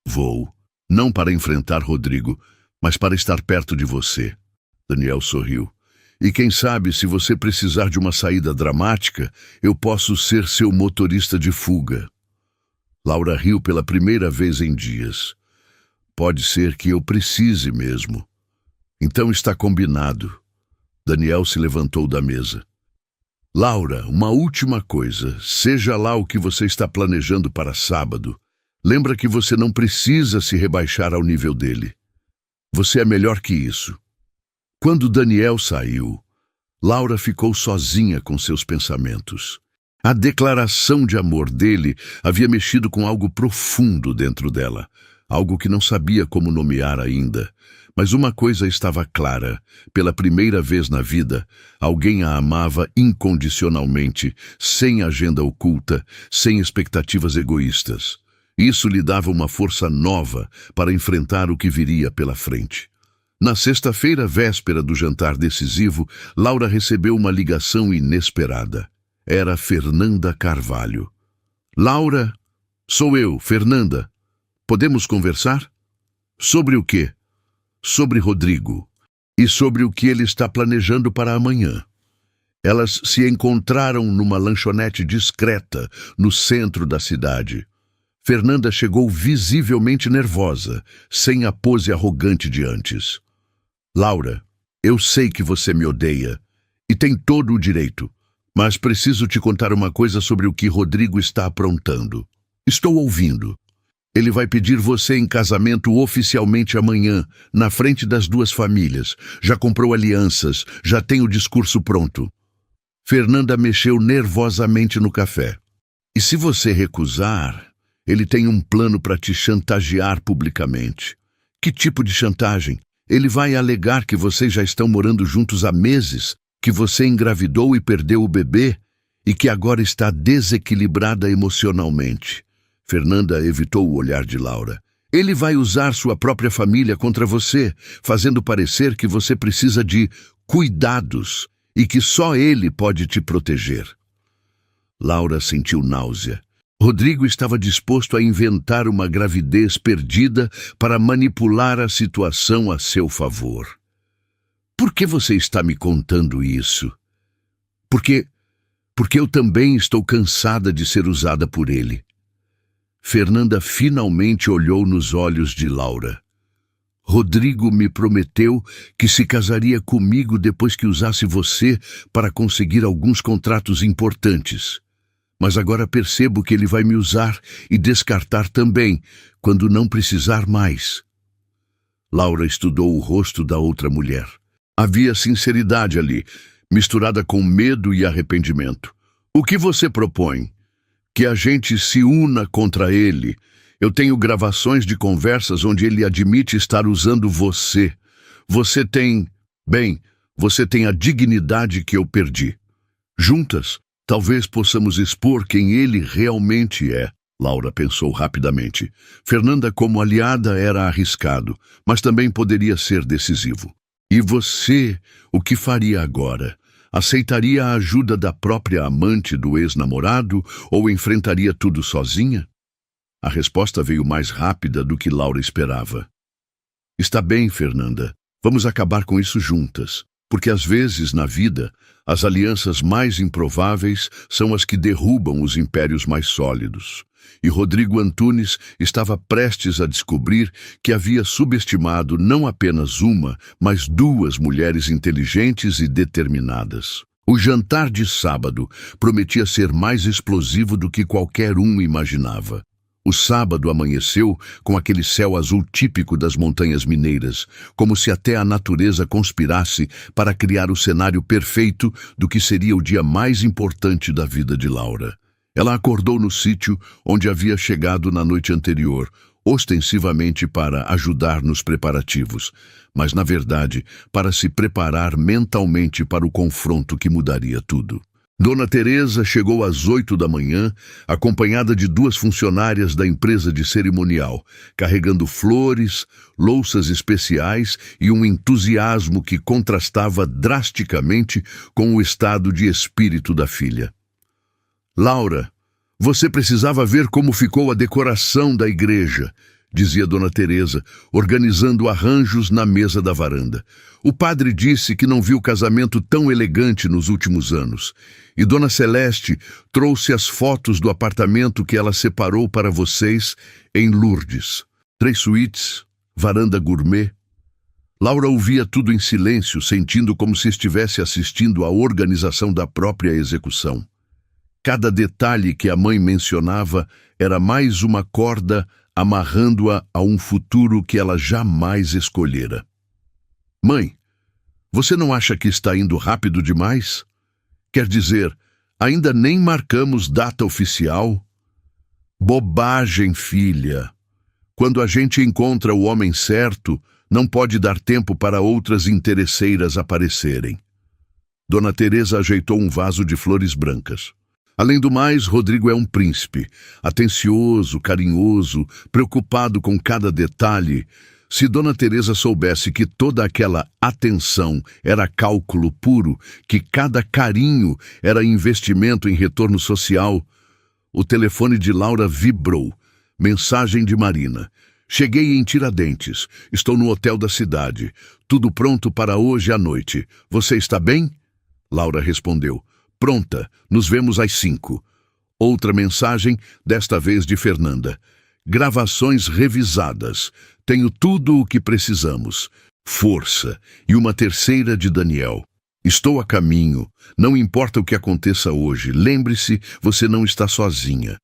Vou. Não para enfrentar Rodrigo, mas para estar perto de você. Daniel sorriu. E quem sabe, se você precisar de uma saída dramática, eu posso ser seu motorista de fuga. Laura riu pela primeira vez em dias. Pode ser que eu precise mesmo. Então está combinado. Daniel se levantou da mesa. Laura, uma última coisa. Seja lá o que você está planejando para sábado, lembra que você não precisa se rebaixar ao nível dele. Você é melhor que isso. Quando Daniel saiu, Laura ficou sozinha com seus pensamentos. A declaração de amor dele havia mexido com algo profundo dentro dela, algo que não sabia como nomear ainda. Mas uma coisa estava clara: pela primeira vez na vida, alguém a amava incondicionalmente, sem agenda oculta, sem expectativas egoístas. Isso lhe dava uma força nova para enfrentar o que viria pela frente. Na sexta-feira, véspera do jantar decisivo, Laura recebeu uma ligação inesperada. Era Fernanda Carvalho. Laura, sou eu, Fernanda. Podemos conversar? Sobre o quê? Sobre Rodrigo. E sobre o que ele está planejando para amanhã. Elas se encontraram numa lanchonete discreta, no centro da cidade. Fernanda chegou visivelmente nervosa, sem a pose arrogante de antes. Laura, eu sei que você me odeia, e tem todo o direito, mas preciso te contar uma coisa sobre o que Rodrigo está aprontando. Estou ouvindo. Ele vai pedir você em casamento oficialmente amanhã, na frente das duas famílias. Já comprou alianças, já tem o discurso pronto. Fernanda mexeu nervosamente no café. E se você recusar, ele tem um plano para te chantagear publicamente. Que tipo de chantagem? Ele vai alegar que vocês já estão morando juntos há meses, que você engravidou e perdeu o bebê, e que agora está desequilibrada emocionalmente. Fernanda evitou o olhar de Laura. Ele vai usar sua própria família contra você, fazendo parecer que você precisa de cuidados e que só ele pode te proteger. Laura sentiu náusea. Rodrigo estava disposto a inventar uma gravidez perdida para manipular a situação a seu favor. Por que você está me contando isso? Porque eu também estou cansada de ser usada por ele. Fernanda finalmente olhou nos olhos de Laura. Rodrigo me prometeu que se casaria comigo depois que usasse você para conseguir alguns contratos importantes. Mas agora percebo que ele vai me usar e descartar também, quando não precisar mais. Laura estudou o rosto da outra mulher. Havia sinceridade ali, misturada com medo e arrependimento. O que você propõe? Que a gente se una contra ele. Eu tenho gravações de conversas onde ele admite estar usando você. Você tem a dignidade que eu perdi. Juntas, talvez possamos expor quem ele realmente é. Laura pensou rapidamente. Fernanda como aliada era arriscado, mas também poderia ser decisivo. E você, o que faria agora? Aceitaria a ajuda da própria amante do ex-namorado ou enfrentaria tudo sozinha? A resposta veio mais rápida do que Laura esperava. Está bem, Fernanda. Vamos acabar com isso juntas. Porque às vezes, na vida, as alianças mais improváveis são as que derrubam os impérios mais sólidos. E Rodrigo Antunes estava prestes a descobrir que havia subestimado não apenas uma, mas duas mulheres inteligentes e determinadas. O jantar de sábado prometia ser mais explosivo do que qualquer um imaginava. O sábado amanheceu com aquele céu azul típico das montanhas mineiras, como se até a natureza conspirasse para criar o cenário perfeito do que seria o dia mais importante da vida de Laura. Ela acordou no sítio onde havia chegado na noite anterior, ostensivamente para ajudar nos preparativos, mas, na verdade, para se preparar mentalmente para o confronto que mudaria tudo. Dona Teresa chegou às 8 da manhã, acompanhada de 2 funcionárias da empresa de cerimonial, carregando flores, louças especiais e um entusiasmo que contrastava drasticamente com o estado de espírito da filha. Laura, você precisava ver como ficou a decoração da igreja, dizia Dona Teresa, organizando arranjos na mesa da varanda. O padre disse que não viu casamento tão elegante nos últimos anos. E Dona Celeste trouxe as fotos do apartamento que ela separou para vocês em Lourdes. 3 suítes, varanda gourmet. Laura ouvia tudo em silêncio, sentindo como se estivesse assistindo à organização da própria execução. Cada detalhe que a mãe mencionava era mais uma corda amarrando-a a um futuro que ela jamais escolhera. Mãe, você não acha que está indo rápido demais? Quer dizer, ainda nem marcamos data oficial? Bobagem, filha. Quando a gente encontra o homem certo, não pode dar tempo para outras interesseiras aparecerem. Dona Teresa ajeitou um vaso de flores brancas. Além do mais, Rodrigo é um príncipe, atencioso, carinhoso, preocupado com cada detalhe. Se Dona Teresa soubesse que toda aquela atenção era cálculo puro, que cada carinho era investimento em retorno social... O telefone de Laura vibrou. Mensagem de Marina. Cheguei em Tiradentes. Estou no hotel da cidade. Tudo pronto para hoje à noite. Você está bem? Laura respondeu. Pronta, nos vemos às 5. Outra mensagem, desta vez de Fernanda. Gravações revisadas. Tenho tudo o que precisamos. Força. E uma terceira de Daniel. Estou a caminho. Não importa o que aconteça hoje. Lembre-se, você não está sozinha.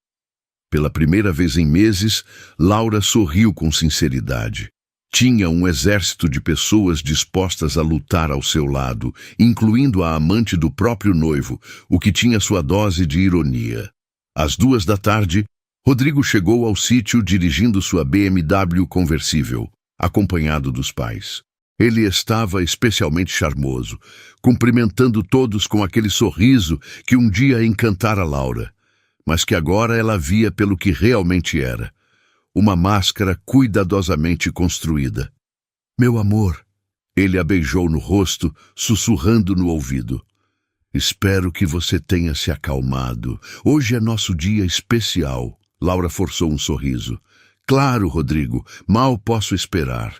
Pela primeira vez em meses, Laura sorriu com sinceridade. Tinha um exército de pessoas dispostas a lutar ao seu lado, incluindo a amante do próprio noivo, o que tinha sua dose de ironia. Às 2 da tarde, Rodrigo chegou ao sítio dirigindo sua BMW conversível, acompanhado dos pais. Ele estava especialmente charmoso, cumprimentando todos com aquele sorriso que um dia encantara Laura, mas que agora ela via pelo que realmente era. Uma máscara cuidadosamente construída. Meu amor, ele a beijou no rosto, sussurrando no ouvido. Espero que você tenha se acalmado. Hoje é nosso dia especial. Laura forçou um sorriso. Claro, Rodrigo, mal posso esperar.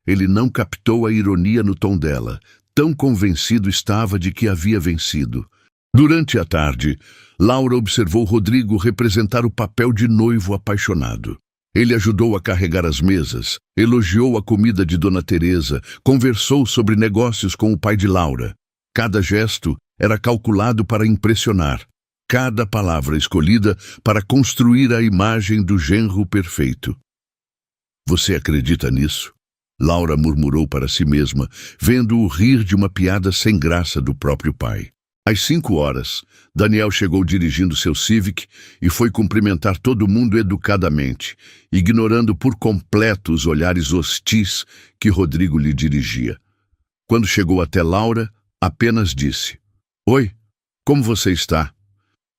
Ele não captou a ironia no tom dela. Tão convencido estava de que havia vencido. Durante a tarde, Laura observou Rodrigo representar o papel de noivo apaixonado. Ele ajudou a carregar as mesas, elogiou a comida de Dona Teresa, conversou sobre negócios com o pai de Laura. Cada gesto era calculado para impressionar, cada palavra escolhida para construir a imagem do genro perfeito. Você acredita nisso? Laura murmurou para si mesma, vendo-o rir de uma piada sem graça do próprio pai. Às 5 horas, Daniel chegou dirigindo seu Civic e foi cumprimentar todo mundo educadamente, ignorando por completo os olhares hostis que Rodrigo lhe dirigia. Quando chegou até Laura, apenas disse: Oi, como você está?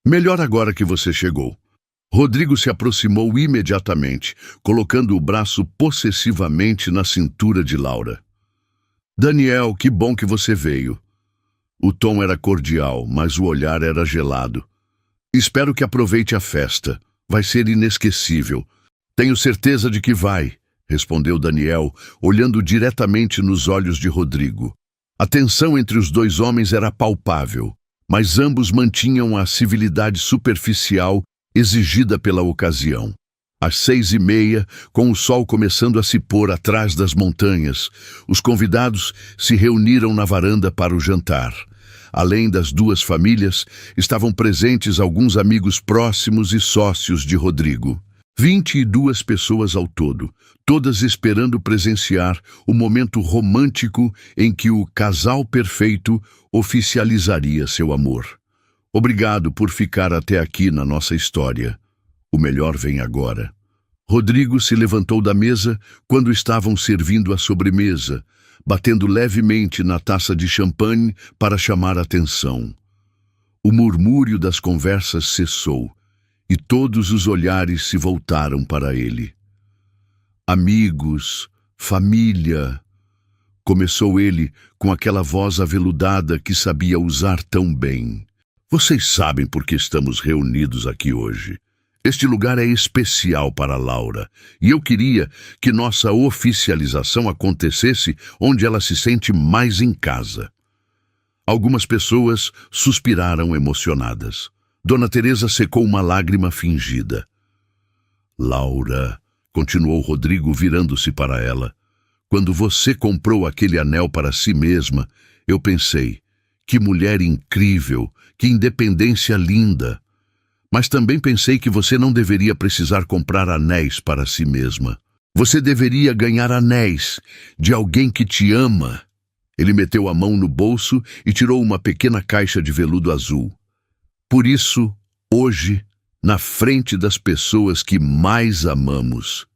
Melhor agora que você chegou. Rodrigo se aproximou imediatamente, colocando o braço possessivamente na cintura de Laura. Daniel, que bom que você veio. O tom era cordial, mas o olhar era gelado. Espero que aproveite a festa. Vai ser inesquecível. Tenho certeza de que vai, respondeu Daniel, olhando diretamente nos olhos de Rodrigo. A tensão entre os dois homens era palpável, mas ambos mantinham a civilidade superficial exigida pela ocasião. Às 6h30, com o sol começando a se pôr atrás das montanhas, os convidados se reuniram na varanda para o jantar. Além das 2 famílias, estavam presentes alguns amigos próximos e sócios de Rodrigo. 22 pessoas ao todo, todas esperando presenciar o momento romântico em que o casal perfeito oficializaria seu amor. Obrigado por ficar até aqui na nossa história. O melhor vem agora. Rodrigo se levantou da mesa quando estavam servindo a sobremesa, batendo levemente na taça de champanhe para chamar a atenção. O murmúrio das conversas cessou e todos os olhares se voltaram para ele. Amigos, família, começou ele com aquela voz aveludada que sabia usar tão bem. Vocês sabem por que estamos reunidos aqui hoje. Este lugar é especial para Laura, e eu queria que nossa oficialização acontecesse onde ela se sente mais em casa. Algumas pessoas suspiraram emocionadas. Dona Teresa secou uma lágrima fingida. Laura, continuou Rodrigo virando-se para ela, quando você comprou aquele anel para si mesma, eu pensei, que mulher incrível, que independência linda. Mas também pensei que você não deveria precisar comprar anéis para si mesma. Você deveria ganhar anéis de alguém que te ama. Ele meteu a mão no bolso e tirou uma pequena caixa de veludo azul. Por isso, hoje, na frente das pessoas que mais amamos.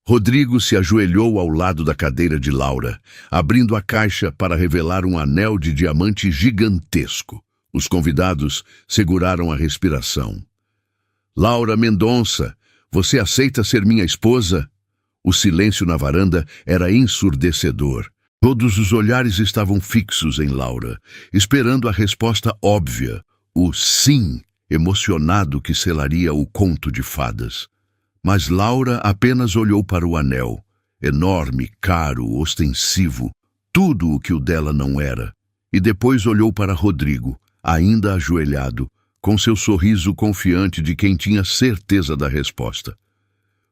Rodrigo se ajoelhou ao lado da cadeira de Laura, abrindo a caixa para revelar um anel de diamante gigantesco. Os convidados seguraram a respiração. Laura Mendonça, você aceita ser minha esposa? O silêncio na varanda era ensurdecedor. Todos os olhares estavam fixos em Laura, esperando a resposta óbvia, o sim emocionado que selaria o conto de fadas. Mas Laura apenas olhou para o anel, enorme, caro, ostensivo, tudo o que o dela não era, e depois olhou para Rodrigo, ainda ajoelhado, com seu sorriso confiante de quem tinha certeza da resposta.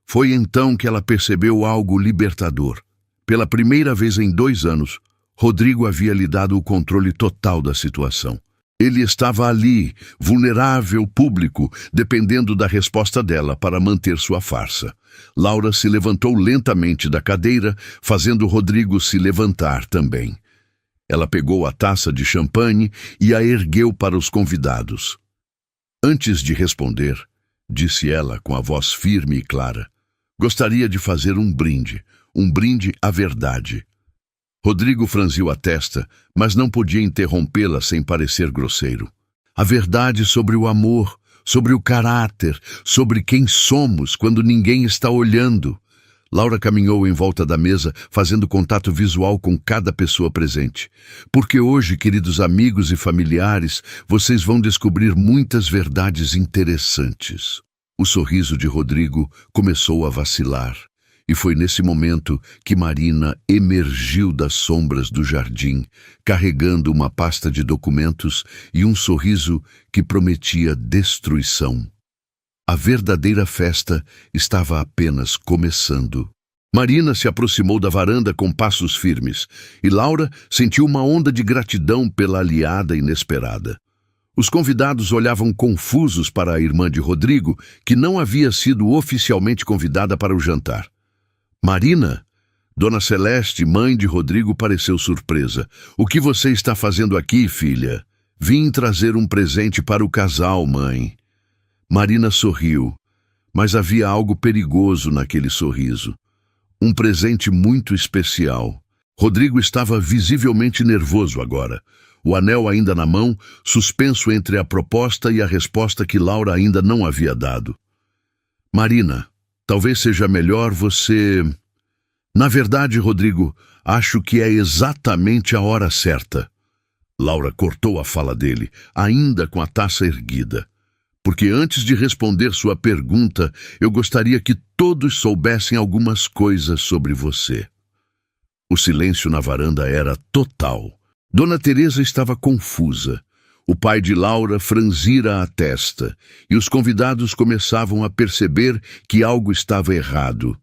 Foi então que ela percebeu algo libertador. Pela primeira vez em 2 anos, Rodrigo havia lhe dado o controle total da situação. Ele estava ali, vulnerável, público, dependendo da resposta dela para manter sua farsa. Laura se levantou lentamente da cadeira, fazendo Rodrigo se levantar também. Ela pegou a taça de champanhe e a ergueu para os convidados. Antes de responder, disse ela com a voz firme e clara, gostaria de fazer um brinde à verdade. Rodrigo franziu a testa, mas não podia interrompê-la sem parecer grosseiro. A verdade sobre o amor, sobre o caráter, sobre quem somos quando ninguém está olhando. Laura caminhou em volta da mesa, fazendo contato visual com cada pessoa presente. Porque hoje, queridos amigos e familiares, vocês vão descobrir muitas verdades interessantes. O sorriso de Rodrigo começou a vacilar. E foi nesse momento que Marina emergiu das sombras do jardim, carregando uma pasta de documentos e um sorriso que prometia destruição. A verdadeira festa estava apenas começando. Marina se aproximou da varanda com passos firmes, e Laura sentiu uma onda de gratidão pela aliada inesperada. Os convidados olhavam confusos para a irmã de Rodrigo, que não havia sido oficialmente convidada para o jantar. Marina? Dona Celeste, mãe de Rodrigo, pareceu surpresa. O que você está fazendo aqui, filha? Vim trazer um presente para o casal, mãe. Marina sorriu, mas havia algo perigoso naquele sorriso. Um presente muito especial. Rodrigo estava visivelmente nervoso agora. O anel ainda na mão, suspenso entre a proposta e a resposta que Laura ainda não havia dado. Marina, talvez seja melhor você... Na verdade, Rodrigo, acho que é exatamente a hora certa. Laura cortou a fala dele, ainda com a taça erguida. Porque antes de responder sua pergunta, eu gostaria que todos soubessem algumas coisas sobre você. O silêncio na varanda era total. Dona Teresa estava confusa. O pai de Laura franzira a testa, e os convidados começavam a perceber que algo estava errado.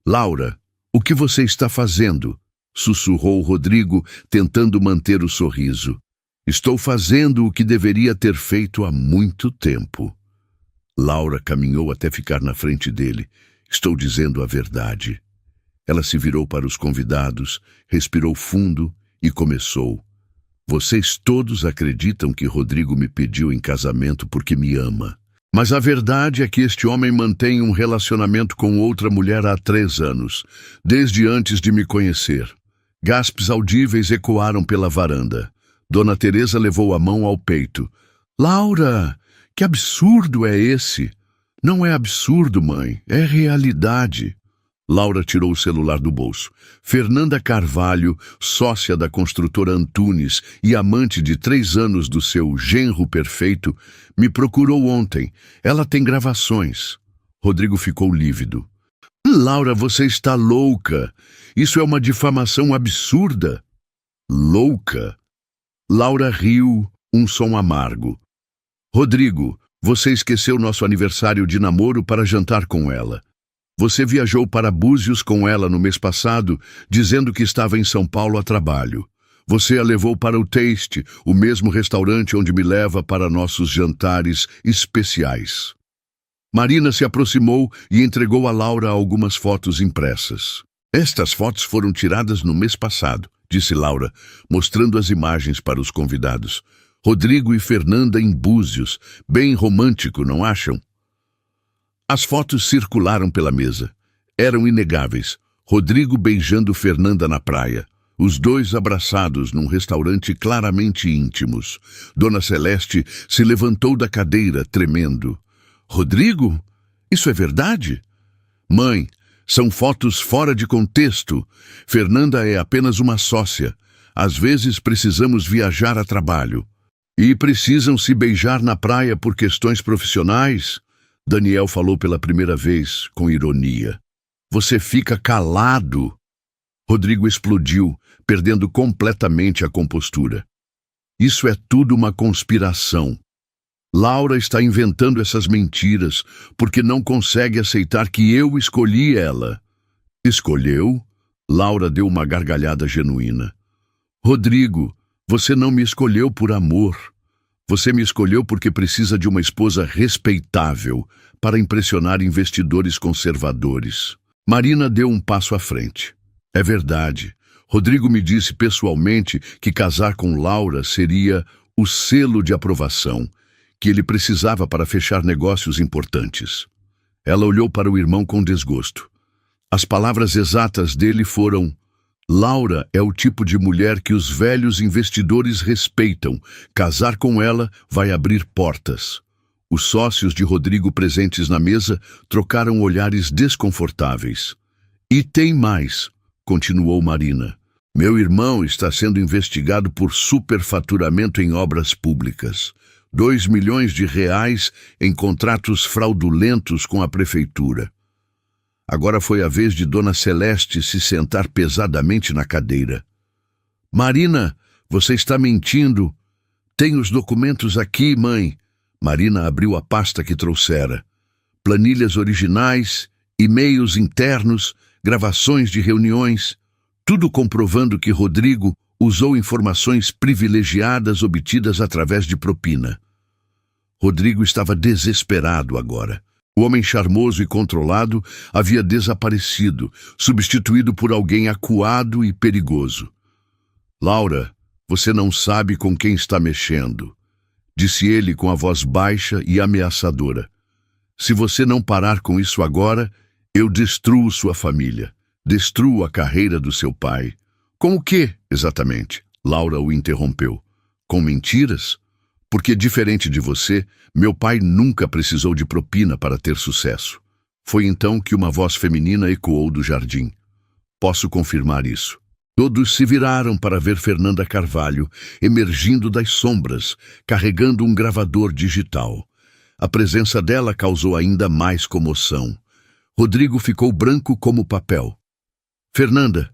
Laura, o que você está fazendo? Sussurrou Rodrigo, tentando manter o sorriso. Estou fazendo o que deveria ter feito há muito tempo. Laura caminhou até ficar na frente dele. Estou dizendo a verdade. Ela se virou para os convidados, respirou fundo e começou. Vocês todos acreditam que Rodrigo me pediu em casamento porque me ama. Mas a verdade é que este homem mantém um relacionamento com outra mulher há 3 anos, desde antes de me conhecer. Gaspes audíveis ecoaram pela varanda. Dona Teresa levou a mão ao peito. Laura, que absurdo é esse? Não é absurdo, mãe, é realidade. Laura tirou o celular do bolso. Fernanda Carvalho, sócia da construtora Antunes e amante de 3 anos do seu genro perfeito, me procurou ontem. Ela tem gravações. Rodrigo ficou lívido. Laura, você está louca. Isso é uma difamação absurda. Louca? Laura riu, um som amargo. Rodrigo, você esqueceu nosso aniversário de namoro para jantar com ela. Você viajou para Búzios com ela no mês passado, dizendo que estava em São Paulo a trabalho. Você a levou para o Taste, o mesmo restaurante onde me leva para nossos jantares especiais. Marina se aproximou e entregou a Laura algumas fotos impressas. Estas fotos foram tiradas no mês passado, disse Laura, mostrando as imagens para os convidados. Rodrigo e Fernanda em Búzios, bem romântico, não acham? As fotos circularam pela mesa. Eram inegáveis. Rodrigo beijando Fernanda na praia. Os dois abraçados num restaurante claramente íntimos. Dona Celeste se levantou da cadeira, tremendo. Rodrigo? Isso é verdade? Mãe, são fotos fora de contexto. Fernanda é apenas uma sócia. Às vezes precisamos viajar a trabalho. E precisam se beijar na praia por questões profissionais? Daniel falou pela primeira vez, com ironia. Você fica calado. Rodrigo explodiu, perdendo completamente a compostura. Isso é tudo uma conspiração. Laura está inventando essas mentiras porque não consegue aceitar que eu escolhi ela. Escolheu? Laura deu uma gargalhada genuína. Rodrigo, você não me escolheu por amor. Você me escolheu porque precisa de uma esposa respeitável para impressionar investidores conservadores. Marina deu um passo à frente. É verdade. Rodrigo me disse pessoalmente que casar com Laura seria o selo de aprovação que ele precisava para fechar negócios importantes. Ela olhou para o irmão com desgosto. As palavras exatas dele foram: Laura é o tipo de mulher que os velhos investidores respeitam. Casar com ela vai abrir portas. Os sócios de Rodrigo presentes na mesa trocaram olhares desconfortáveis. E tem mais, continuou Marina. Meu irmão está sendo investigado por superfaturamento em obras públicas. 2 milhões de reais em contratos fraudulentos com a prefeitura. Agora foi a vez de Dona Celeste se sentar pesadamente na cadeira. Marina, você está mentindo. Tem os documentos aqui, mãe. Marina abriu a pasta que trouxera. Planilhas originais, e-mails internos, gravações de reuniões, tudo comprovando que Rodrigo usou informações privilegiadas obtidas através de propina. Rodrigo estava desesperado agora. O homem charmoso e controlado havia desaparecido, substituído por alguém acuado e perigoso. Laura, você não sabe com quem está mexendo, disse ele com a voz baixa e ameaçadora. Se você não parar com isso agora, eu destruo sua família, destruo a carreira do seu pai. Com o quê, exatamente? Laura o interrompeu. Com mentiras? Porque, diferente de você, meu pai nunca precisou de propina para ter sucesso. Foi então que uma voz feminina ecoou do jardim. Posso confirmar isso. Todos se viraram para ver Fernanda Carvalho, emergindo das sombras, carregando um gravador digital. A presença dela causou ainda mais comoção. Rodrigo ficou branco como papel. Fernanda,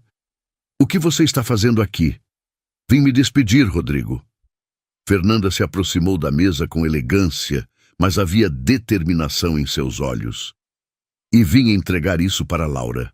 o que você está fazendo aqui? Vim me despedir, Rodrigo. Fernanda se aproximou da mesa com elegância, mas havia determinação em seus olhos. E vim entregar isso para Laura.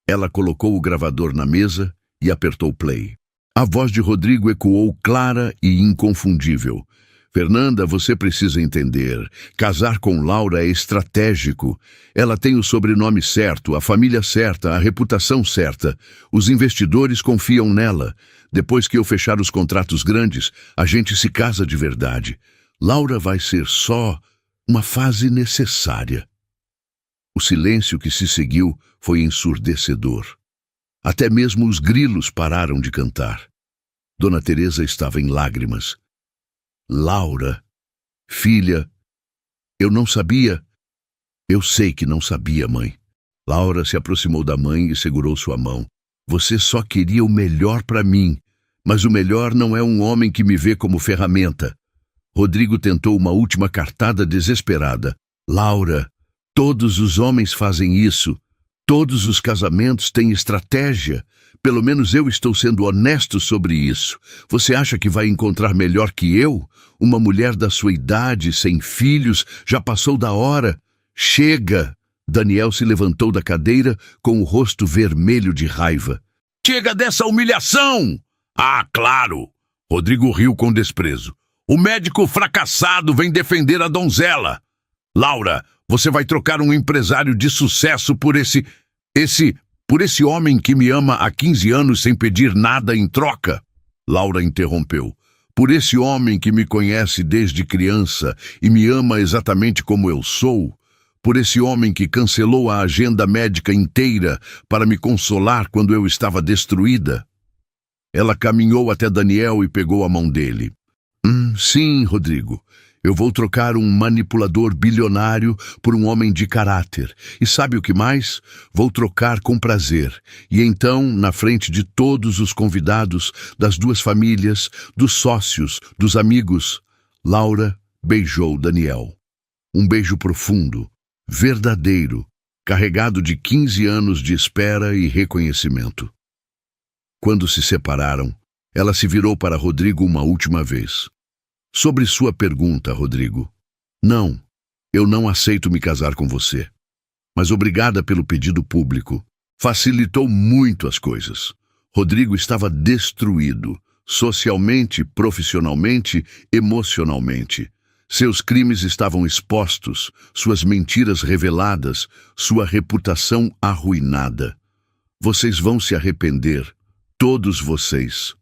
Ela colocou o gravador na mesa e apertou play. A voz de Rodrigo ecoou clara e inconfundível. Fernanda, você precisa entender. Casar com Laura é estratégico. Ela tem o sobrenome certo, a família certa, a reputação certa. Os investidores confiam nela. Depois que eu fechar os contratos grandes, a gente se casa de verdade. Laura vai ser só uma fase necessária. O silêncio que se seguiu foi ensurdecedor. Até mesmo os grilos pararam de cantar. Dona Teresa estava em lágrimas. Laura, Filha, eu não sabia. Eu sei que não sabia, mãe. Laura se aproximou da mãe e segurou sua mão. Você só queria o melhor para mim, mas o melhor não é um homem que me vê como ferramenta. Rodrigo tentou uma última cartada desesperada. Laura, todos os homens fazem isso. Todos os casamentos têm estratégia. Pelo menos eu estou sendo honesto sobre isso. Você acha que vai encontrar melhor que eu? Uma mulher da sua idade, sem filhos, já passou da hora. Chega! Daniel se levantou da cadeira com o rosto vermelho de raiva. Chega dessa humilhação! Ah, claro! Rodrigo riu com desprezo. O médico fracassado vem defender a donzela. Laura, você vai trocar um empresário de sucesso por esse homem que me ama há 15 anos sem pedir nada em troca? Laura interrompeu. Por esse homem que me conhece desde criança e me ama exatamente como eu sou? Por esse homem que cancelou a agenda médica inteira para me consolar quando eu estava destruída? Ela caminhou até Daniel e pegou a mão dele. Sim, Rodrigo. Eu vou trocar um manipulador bilionário por um homem de caráter. E sabe o que mais? Vou trocar com prazer. E então, na frente de todos os convidados, das duas famílias, dos sócios, dos amigos, Laura beijou Daniel. Um beijo profundo, verdadeiro, carregado de 15 anos de espera e reconhecimento. Quando se separaram, ela se virou para Rodrigo uma última vez. Sobre sua pergunta, Rodrigo. Não, eu não aceito me casar com você. Mas obrigada pelo pedido público. Facilitou muito as coisas. Rodrigo estava destruído, socialmente, profissionalmente, emocionalmente. Seus crimes estavam expostos, suas mentiras reveladas, sua reputação arruinada. Vocês vão se arrepender, todos vocês.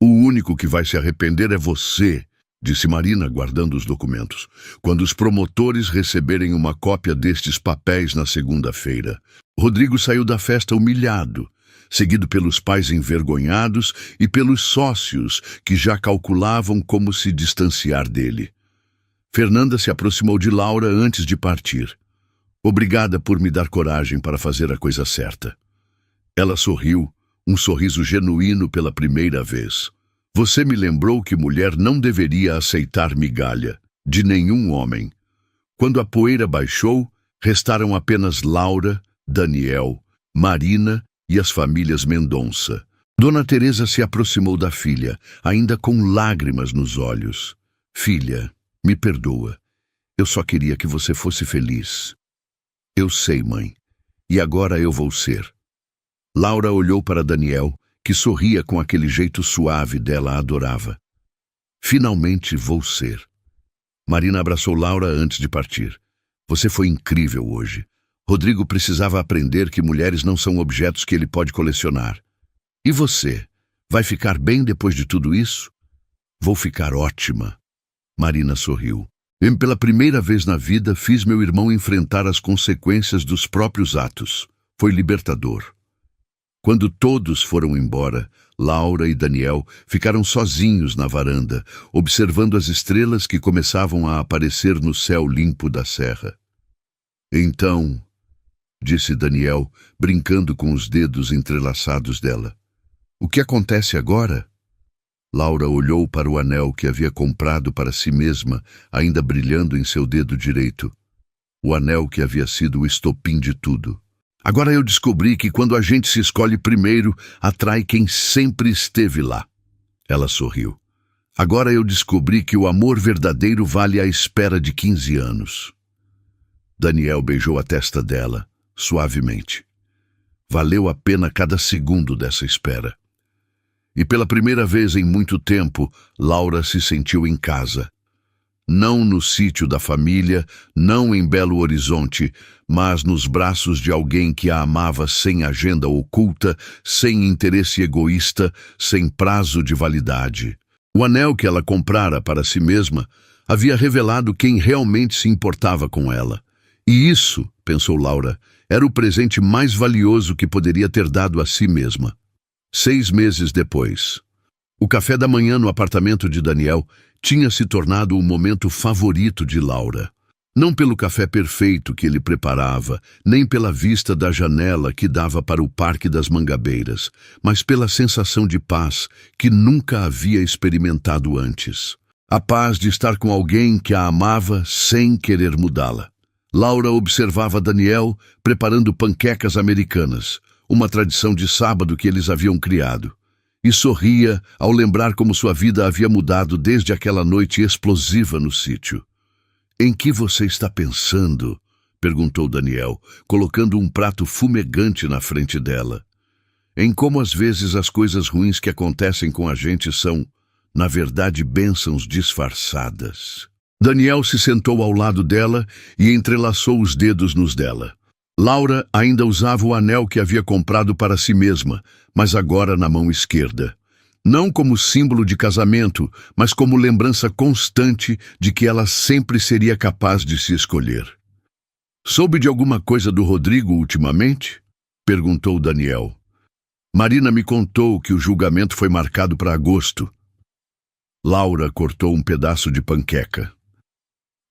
O único que vai se arrepender é você, disse Marina, guardando os documentos, quando os promotores receberem uma cópia destes papéis na segunda-feira. Rodrigo saiu da festa humilhado, seguido pelos pais envergonhados e pelos sócios que já calculavam como se distanciar dele. Fernanda se aproximou de Laura antes de partir. Obrigada por me dar coragem para fazer a coisa certa. Ela sorriu, um sorriso genuíno pela primeira vez. Você me lembrou que mulher não deveria aceitar migalha, de nenhum homem. Quando a poeira baixou, restaram apenas Laura, Daniel, Marina e as famílias Mendonça. Dona Teresa se aproximou da filha, ainda com lágrimas nos olhos. Filha, me perdoa. Eu só queria que você fosse feliz. Eu sei, mãe. E agora eu vou ser. Laura olhou para Daniel, que sorria com aquele jeito suave dela adorava. Finalmente vou ser. Marina abraçou Laura antes de partir. Você foi incrível hoje. Rodrigo precisava aprender que mulheres não são objetos que ele pode colecionar. E você? Vai ficar bem depois de tudo isso? Vou ficar ótima. Marina sorriu. Pela primeira vez na vida, fiz meu irmão enfrentar as consequências dos próprios atos. Foi libertador. Quando todos foram embora, Laura e Daniel ficaram sozinhos na varanda, observando as estrelas que começavam a aparecer no céu limpo da serra. Então, disse Daniel, brincando com os dedos entrelaçados dela. O que acontece agora? Laura olhou para o anel que havia comprado para si mesma, ainda brilhando em seu dedo direito. O anel que havia sido o estopim de tudo. Agora eu descobri que quando a gente se escolhe primeiro, atrai quem sempre esteve lá. Ela sorriu. Agora eu descobri que o amor verdadeiro vale a espera de 15 anos. Daniel beijou a testa dela, suavemente. Valeu a pena cada segundo dessa espera. E pela primeira vez em muito tempo, Laura se sentiu em casa. Não no sítio da família, não em Belo Horizonte, mas nos braços de alguém que a amava sem agenda oculta, sem interesse egoísta, sem prazo de validade. O anel que ela comprara para si mesma havia revelado quem realmente se importava com ela. E isso, pensou Laura, era o presente mais valioso que poderia ter dado a si mesma. 6 meses depois. O café da manhã no apartamento de Daniel tinha se tornado o momento favorito de Laura. Não pelo café perfeito que ele preparava, nem pela vista da janela que dava para o Parque das Mangabeiras, mas pela sensação de paz que nunca havia experimentado antes. A paz de estar com alguém que a amava sem querer mudá-la. Laura observava Daniel preparando panquecas americanas, uma tradição de sábado que eles haviam criado, e sorria ao lembrar como sua vida havia mudado desde aquela noite explosiva no sítio. "Em que você está pensando?" perguntou Daniel, colocando um prato fumegante na frente dela. "Em como às vezes as coisas ruins que acontecem com a gente são, na verdade, bênçãos disfarçadas." Daniel se sentou ao lado dela e entrelaçou os dedos nos dela. Laura ainda usava o anel que havia comprado para si mesma, mas agora na mão esquerda. Não como símbolo de casamento, mas como lembrança constante de que ela sempre seria capaz de se escolher. "Soube de alguma coisa do Rodrigo ultimamente?" perguntou Daniel. "Marina me contou que o julgamento foi marcado para agosto." Laura cortou um pedaço de panqueca.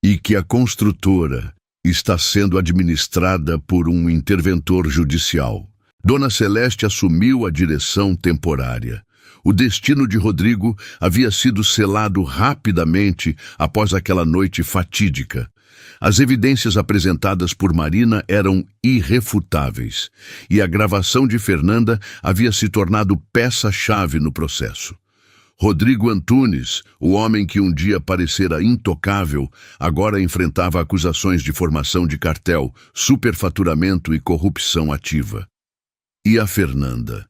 "E que a construtora está sendo administrada por um interventor judicial. Dona Celeste assumiu a direção temporária. O destino de Rodrigo havia sido selado rapidamente após aquela noite fatídica. As evidências apresentadas por Marina eram irrefutáveis, e a gravação de Fernanda havia se tornado peça-chave no processo. Rodrigo Antunes, o homem que um dia parecera intocável, agora enfrentava acusações de formação de cartel, superfaturamento e corrupção ativa. E a Fernanda?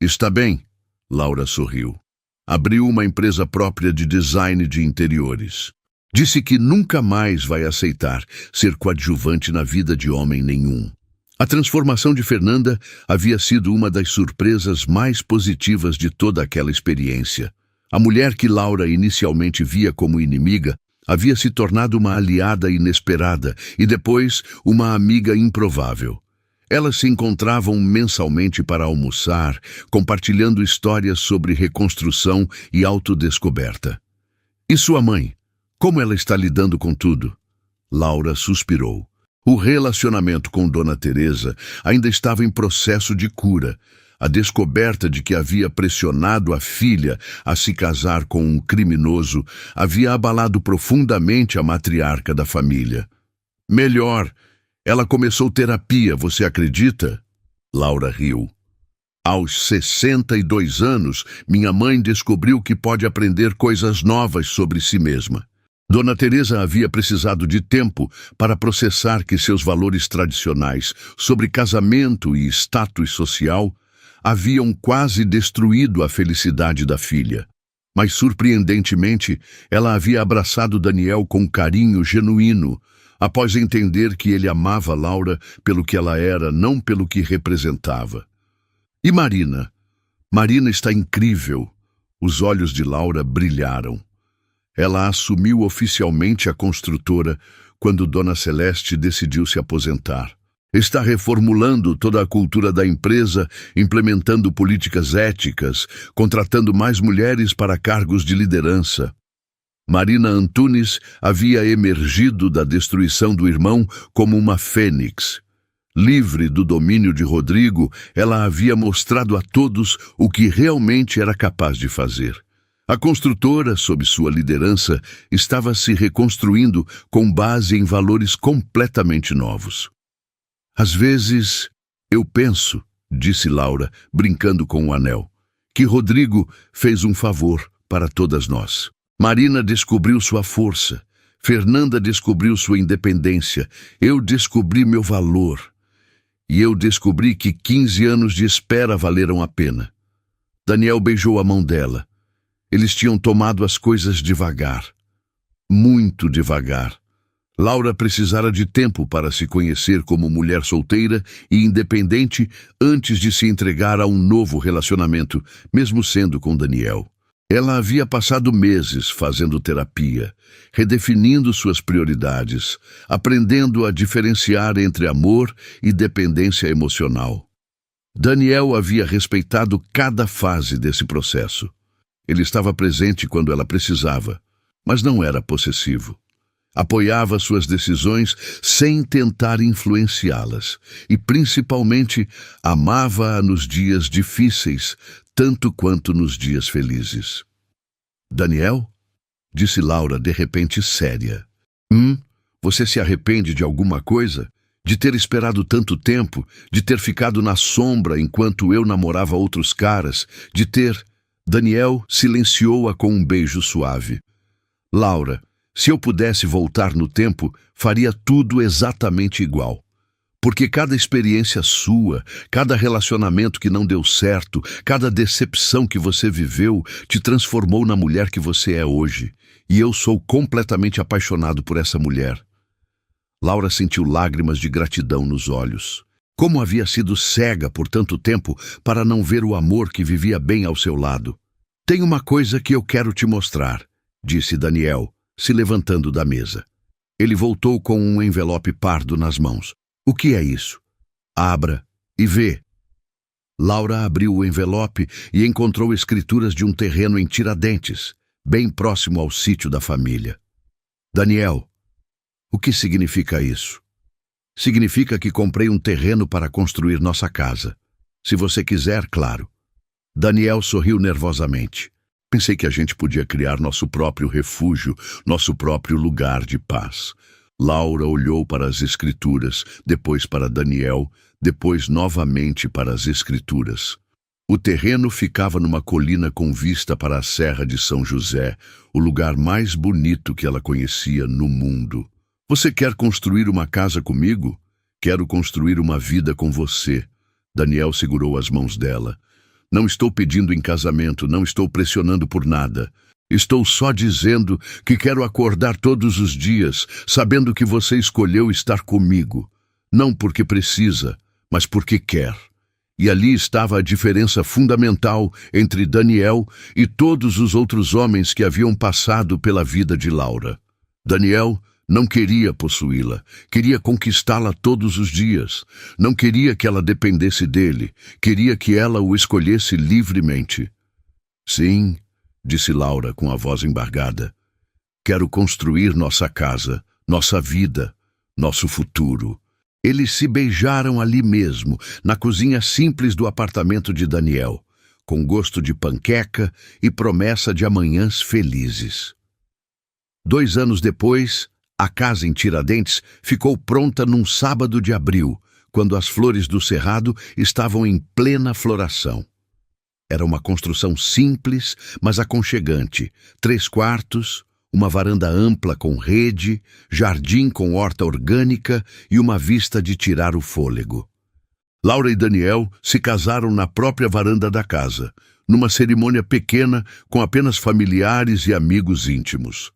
"Está bem." Laura sorriu. "Abriu uma empresa própria de design de interiores. Disse que nunca mais vai aceitar ser coadjuvante na vida de homem nenhum." A transformação de Fernanda havia sido uma das surpresas mais positivas de toda aquela experiência. A mulher que Laura inicialmente via como inimiga havia se tornado uma aliada inesperada e depois uma amiga improvável. Elas se encontravam mensalmente para almoçar, compartilhando histórias sobre reconstrução e autodescoberta. "E sua mãe? Como ela está lidando com tudo?" Laura suspirou. O relacionamento com Dona Teresa ainda estava em processo de cura. A descoberta de que havia pressionado a filha a se casar com um criminoso havia abalado profundamente a matriarca da família. "Melhor, ela começou terapia, você acredita?" Laura riu. "Aos 62 anos, minha mãe descobriu que pode aprender coisas novas sobre si mesma." Dona Teresa havia precisado de tempo para processar que seus valores tradicionais sobre casamento e status social haviam quase destruído a felicidade da filha. Mas, surpreendentemente, ela havia abraçado Daniel com carinho genuíno, após entender que ele amava Laura pelo que ela era, não pelo que representava. "E Marina? Marina está incrível." Os olhos de Laura brilharam. Ela assumiu oficialmente a construtora quando Dona Celeste decidiu se aposentar. Está reformulando toda a cultura da empresa, implementando políticas éticas, contratando mais mulheres para cargos de liderança. Marina Antunes havia emergido da destruição do irmão como uma fênix. Livre do domínio de Rodrigo, ela havia mostrado a todos o que realmente era capaz de fazer. A construtora, sob sua liderança, estava se reconstruindo com base em valores completamente novos. "Às vezes, eu penso", disse Laura, brincando com o anel, "que Rodrigo fez um favor para todas nós. Marina descobriu sua força, Fernanda descobriu sua independência, eu descobri meu valor. E eu descobri que 15 anos de espera valeram a pena." Daniel beijou a mão dela. Eles tinham tomado as coisas devagar. Muito devagar. Laura precisara de tempo para se conhecer como mulher solteira e independente antes de se entregar a um novo relacionamento, mesmo sendo com Daniel. Ela havia passado meses fazendo terapia, redefinindo suas prioridades, aprendendo a diferenciar entre amor e dependência emocional. Daniel havia respeitado cada fase desse processo. Ele estava presente quando ela precisava, mas não era possessivo. Apoiava suas decisões sem tentar influenciá-las e, principalmente, amava-a nos dias difíceis, tanto quanto nos dias felizes. Daniel? Disse Laura, de repente séria. Você se arrepende de alguma coisa? De ter esperado tanto tempo? De ter ficado na sombra enquanto eu namorava outros caras? De ter... Daniel silenciou-a com um beijo suave. Laura, se eu pudesse voltar no tempo, faria tudo exatamente igual. Porque cada experiência sua, cada relacionamento que não deu certo, cada decepção que você viveu, te transformou na mulher que você é hoje. E eu sou completamente apaixonado por essa mulher. Laura sentiu lágrimas de gratidão nos olhos. Como havia sido cega por tanto tempo para não ver o amor que vivia bem ao seu lado. Tem uma coisa que eu quero te mostrar, disse Daniel, se levantando da mesa. Ele voltou com um envelope pardo nas mãos. O que é isso? Abra e vê. Laura abriu o envelope e encontrou escrituras de um terreno em Tiradentes, bem próximo ao sítio da família. Daniel, o que significa isso? Significa que comprei um terreno para construir nossa casa. Se você quiser, claro. Daniel sorriu nervosamente. Pensei que a gente podia criar nosso próprio refúgio, nosso próprio lugar de paz. Laura olhou para as escrituras, depois para Daniel, depois novamente para as escrituras. O terreno ficava numa colina com vista para a Serra de São José, o lugar mais bonito que ela conhecia no mundo. Você quer construir uma casa comigo? Quero construir uma vida com você. Daniel segurou as mãos dela. Não estou pedindo em casamento, não estou pressionando por nada. Estou só dizendo que quero acordar todos os dias, sabendo que você escolheu estar comigo. Não porque precisa, mas porque quer. E ali estava a diferença fundamental entre Daniel e todos os outros homens que haviam passado pela vida de Laura. Daniel não queria possuí-la, queria conquistá-la todos os dias. Não queria que ela dependesse dele, queria que ela o escolhesse livremente. Sim, disse Laura com a voz embargada. Quero construir nossa casa, nossa vida, nosso futuro. Eles se beijaram ali mesmo, na cozinha simples do apartamento de Daniel, com gosto de panqueca e promessa de amanhãs felizes. 2 anos depois, a casa em Tiradentes ficou pronta num sábado de abril, quando as flores do cerrado estavam em plena floração. Era uma construção simples, mas aconchegante. 3 quartos, uma varanda ampla com rede, jardim com horta orgânica e uma vista de tirar o fôlego. Laura e Daniel se casaram na própria varanda da casa, numa cerimônia pequena com apenas familiares e amigos íntimos.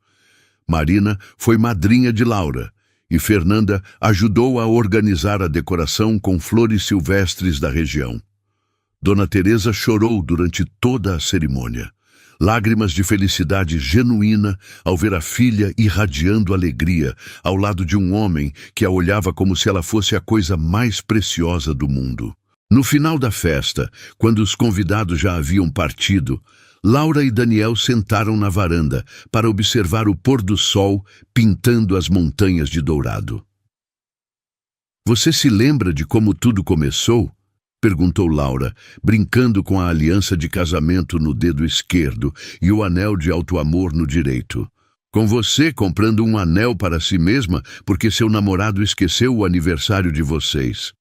Marina foi madrinha de Laura e Fernanda ajudou a organizar a decoração com flores silvestres da região. Dona Teresa chorou durante toda a cerimônia. Lágrimas de felicidade genuína ao ver a filha irradiando alegria ao lado de um homem que a olhava como se ela fosse a coisa mais preciosa do mundo. No final da festa, quando os convidados já haviam partido, Laura e Daniel sentaram na varanda para observar o pôr do sol pintando as montanhas de dourado. Você se lembra de como tudo começou? Perguntou Laura, brincando com a aliança de casamento no dedo esquerdo e o anel de alto amor no direito. Com você comprando um anel para si mesma porque seu namorado esqueceu o aniversário de vocês.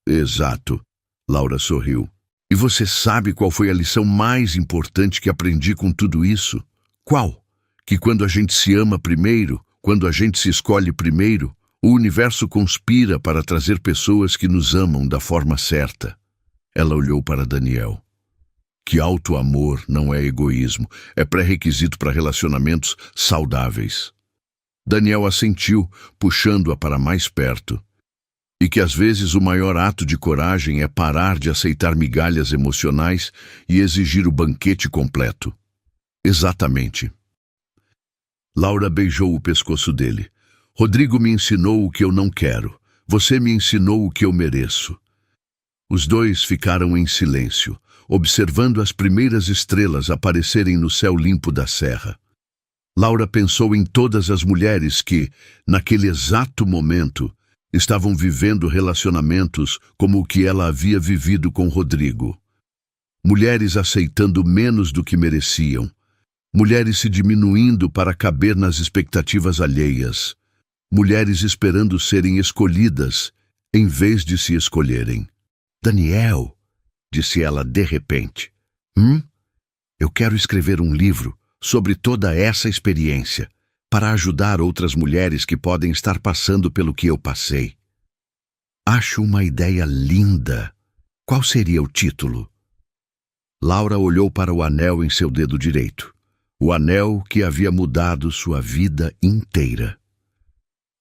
Exato, Laura sorriu. E você sabe qual foi a lição mais importante que aprendi com tudo isso? Qual? Que quando a gente se ama primeiro, quando a gente se escolhe primeiro, o universo conspira para trazer pessoas que nos amam da forma certa. Ela olhou para Daniel. Que auto-amor não é egoísmo, é pré-requisito para relacionamentos saudáveis. Daniel assentiu, puxando-a para mais perto. E que às vezes o maior ato de coragem é parar de aceitar migalhas emocionais e exigir o banquete completo. Exatamente. Laura beijou o pescoço dele. Rodrigo me ensinou o que eu não quero. Você me ensinou o que eu mereço. Os dois ficaram em silêncio. observando as primeiras estrelas aparecerem no céu limpo da serra. Laura pensou em todas as mulheres que, naquele exato momento, estavam vivendo relacionamentos como o que ela havia vivido com Rodrigo. Mulheres aceitando menos do que mereciam. Mulheres se diminuindo para caber nas expectativas alheias. Mulheres esperando serem escolhidas, em vez de se escolherem. Daniel, disse ela de repente. Eu quero escrever um livro sobre toda essa experiência, para ajudar outras mulheres que podem estar passando pelo que eu passei. Acho uma ideia linda. Qual seria o título? Laura olhou para o anel em seu dedo direito. O anel que havia mudado sua vida inteira.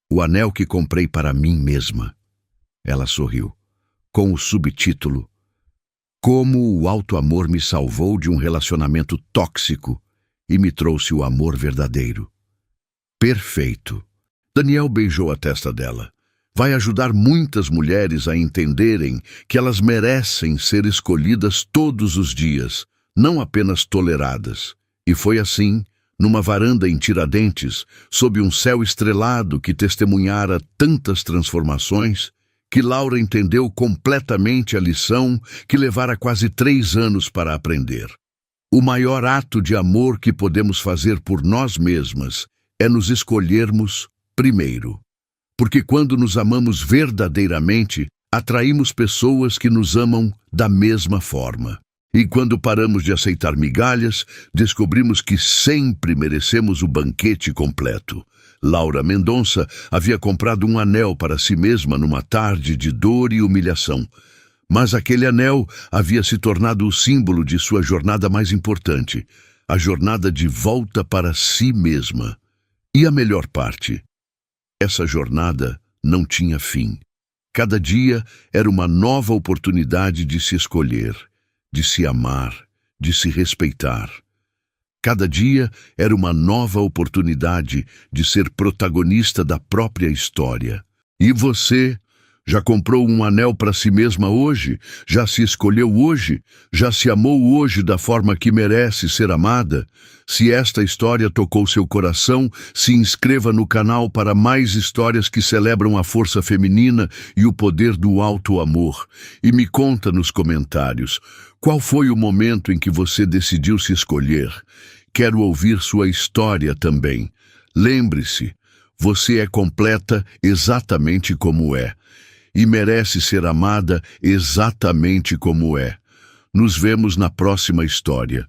O anel que comprei para mim mesma. Ela sorriu, com o subtítulo: Como o auto-amor me salvou de um relacionamento tóxico e me trouxe o amor verdadeiro. Perfeito. Daniel beijou a testa dela. Vai ajudar muitas mulheres a entenderem que elas merecem ser escolhidas todos os dias, não apenas toleradas. E foi assim, numa varanda em Tiradentes, sob um céu estrelado que testemunhara tantas transformações, que Laura entendeu completamente a lição que levara quase 3 anos para aprender. O maior ato de amor que podemos fazer por nós mesmas é nos escolhermos primeiro. Porque quando nos amamos verdadeiramente, atraímos pessoas que nos amam da mesma forma. E quando paramos de aceitar migalhas, descobrimos que sempre merecemos o banquete completo. Laura Mendonça havia comprado um anel para si mesma numa tarde de dor e humilhação. Mas aquele anel havia se tornado o símbolo de sua jornada mais importante, a jornada de volta para si mesma. E a melhor parte? Essa jornada não tinha fim. Cada dia era uma nova oportunidade de se escolher, de se amar, de se respeitar. Cada dia era uma nova oportunidade de ser protagonista da própria história. E você? Já comprou um anel para si mesma hoje? Já se escolheu hoje? Já se amou hoje da forma que merece ser amada? Se esta história tocou seu coração, se inscreva no canal para mais histórias que celebram a força feminina e o poder do auto-amor. E me conta nos comentários, qual foi o momento em que você decidiu se escolher? Quero ouvir sua história também. Lembre-se, você é completa exatamente como é. E merece ser amada exatamente como é. Nos vemos na próxima história.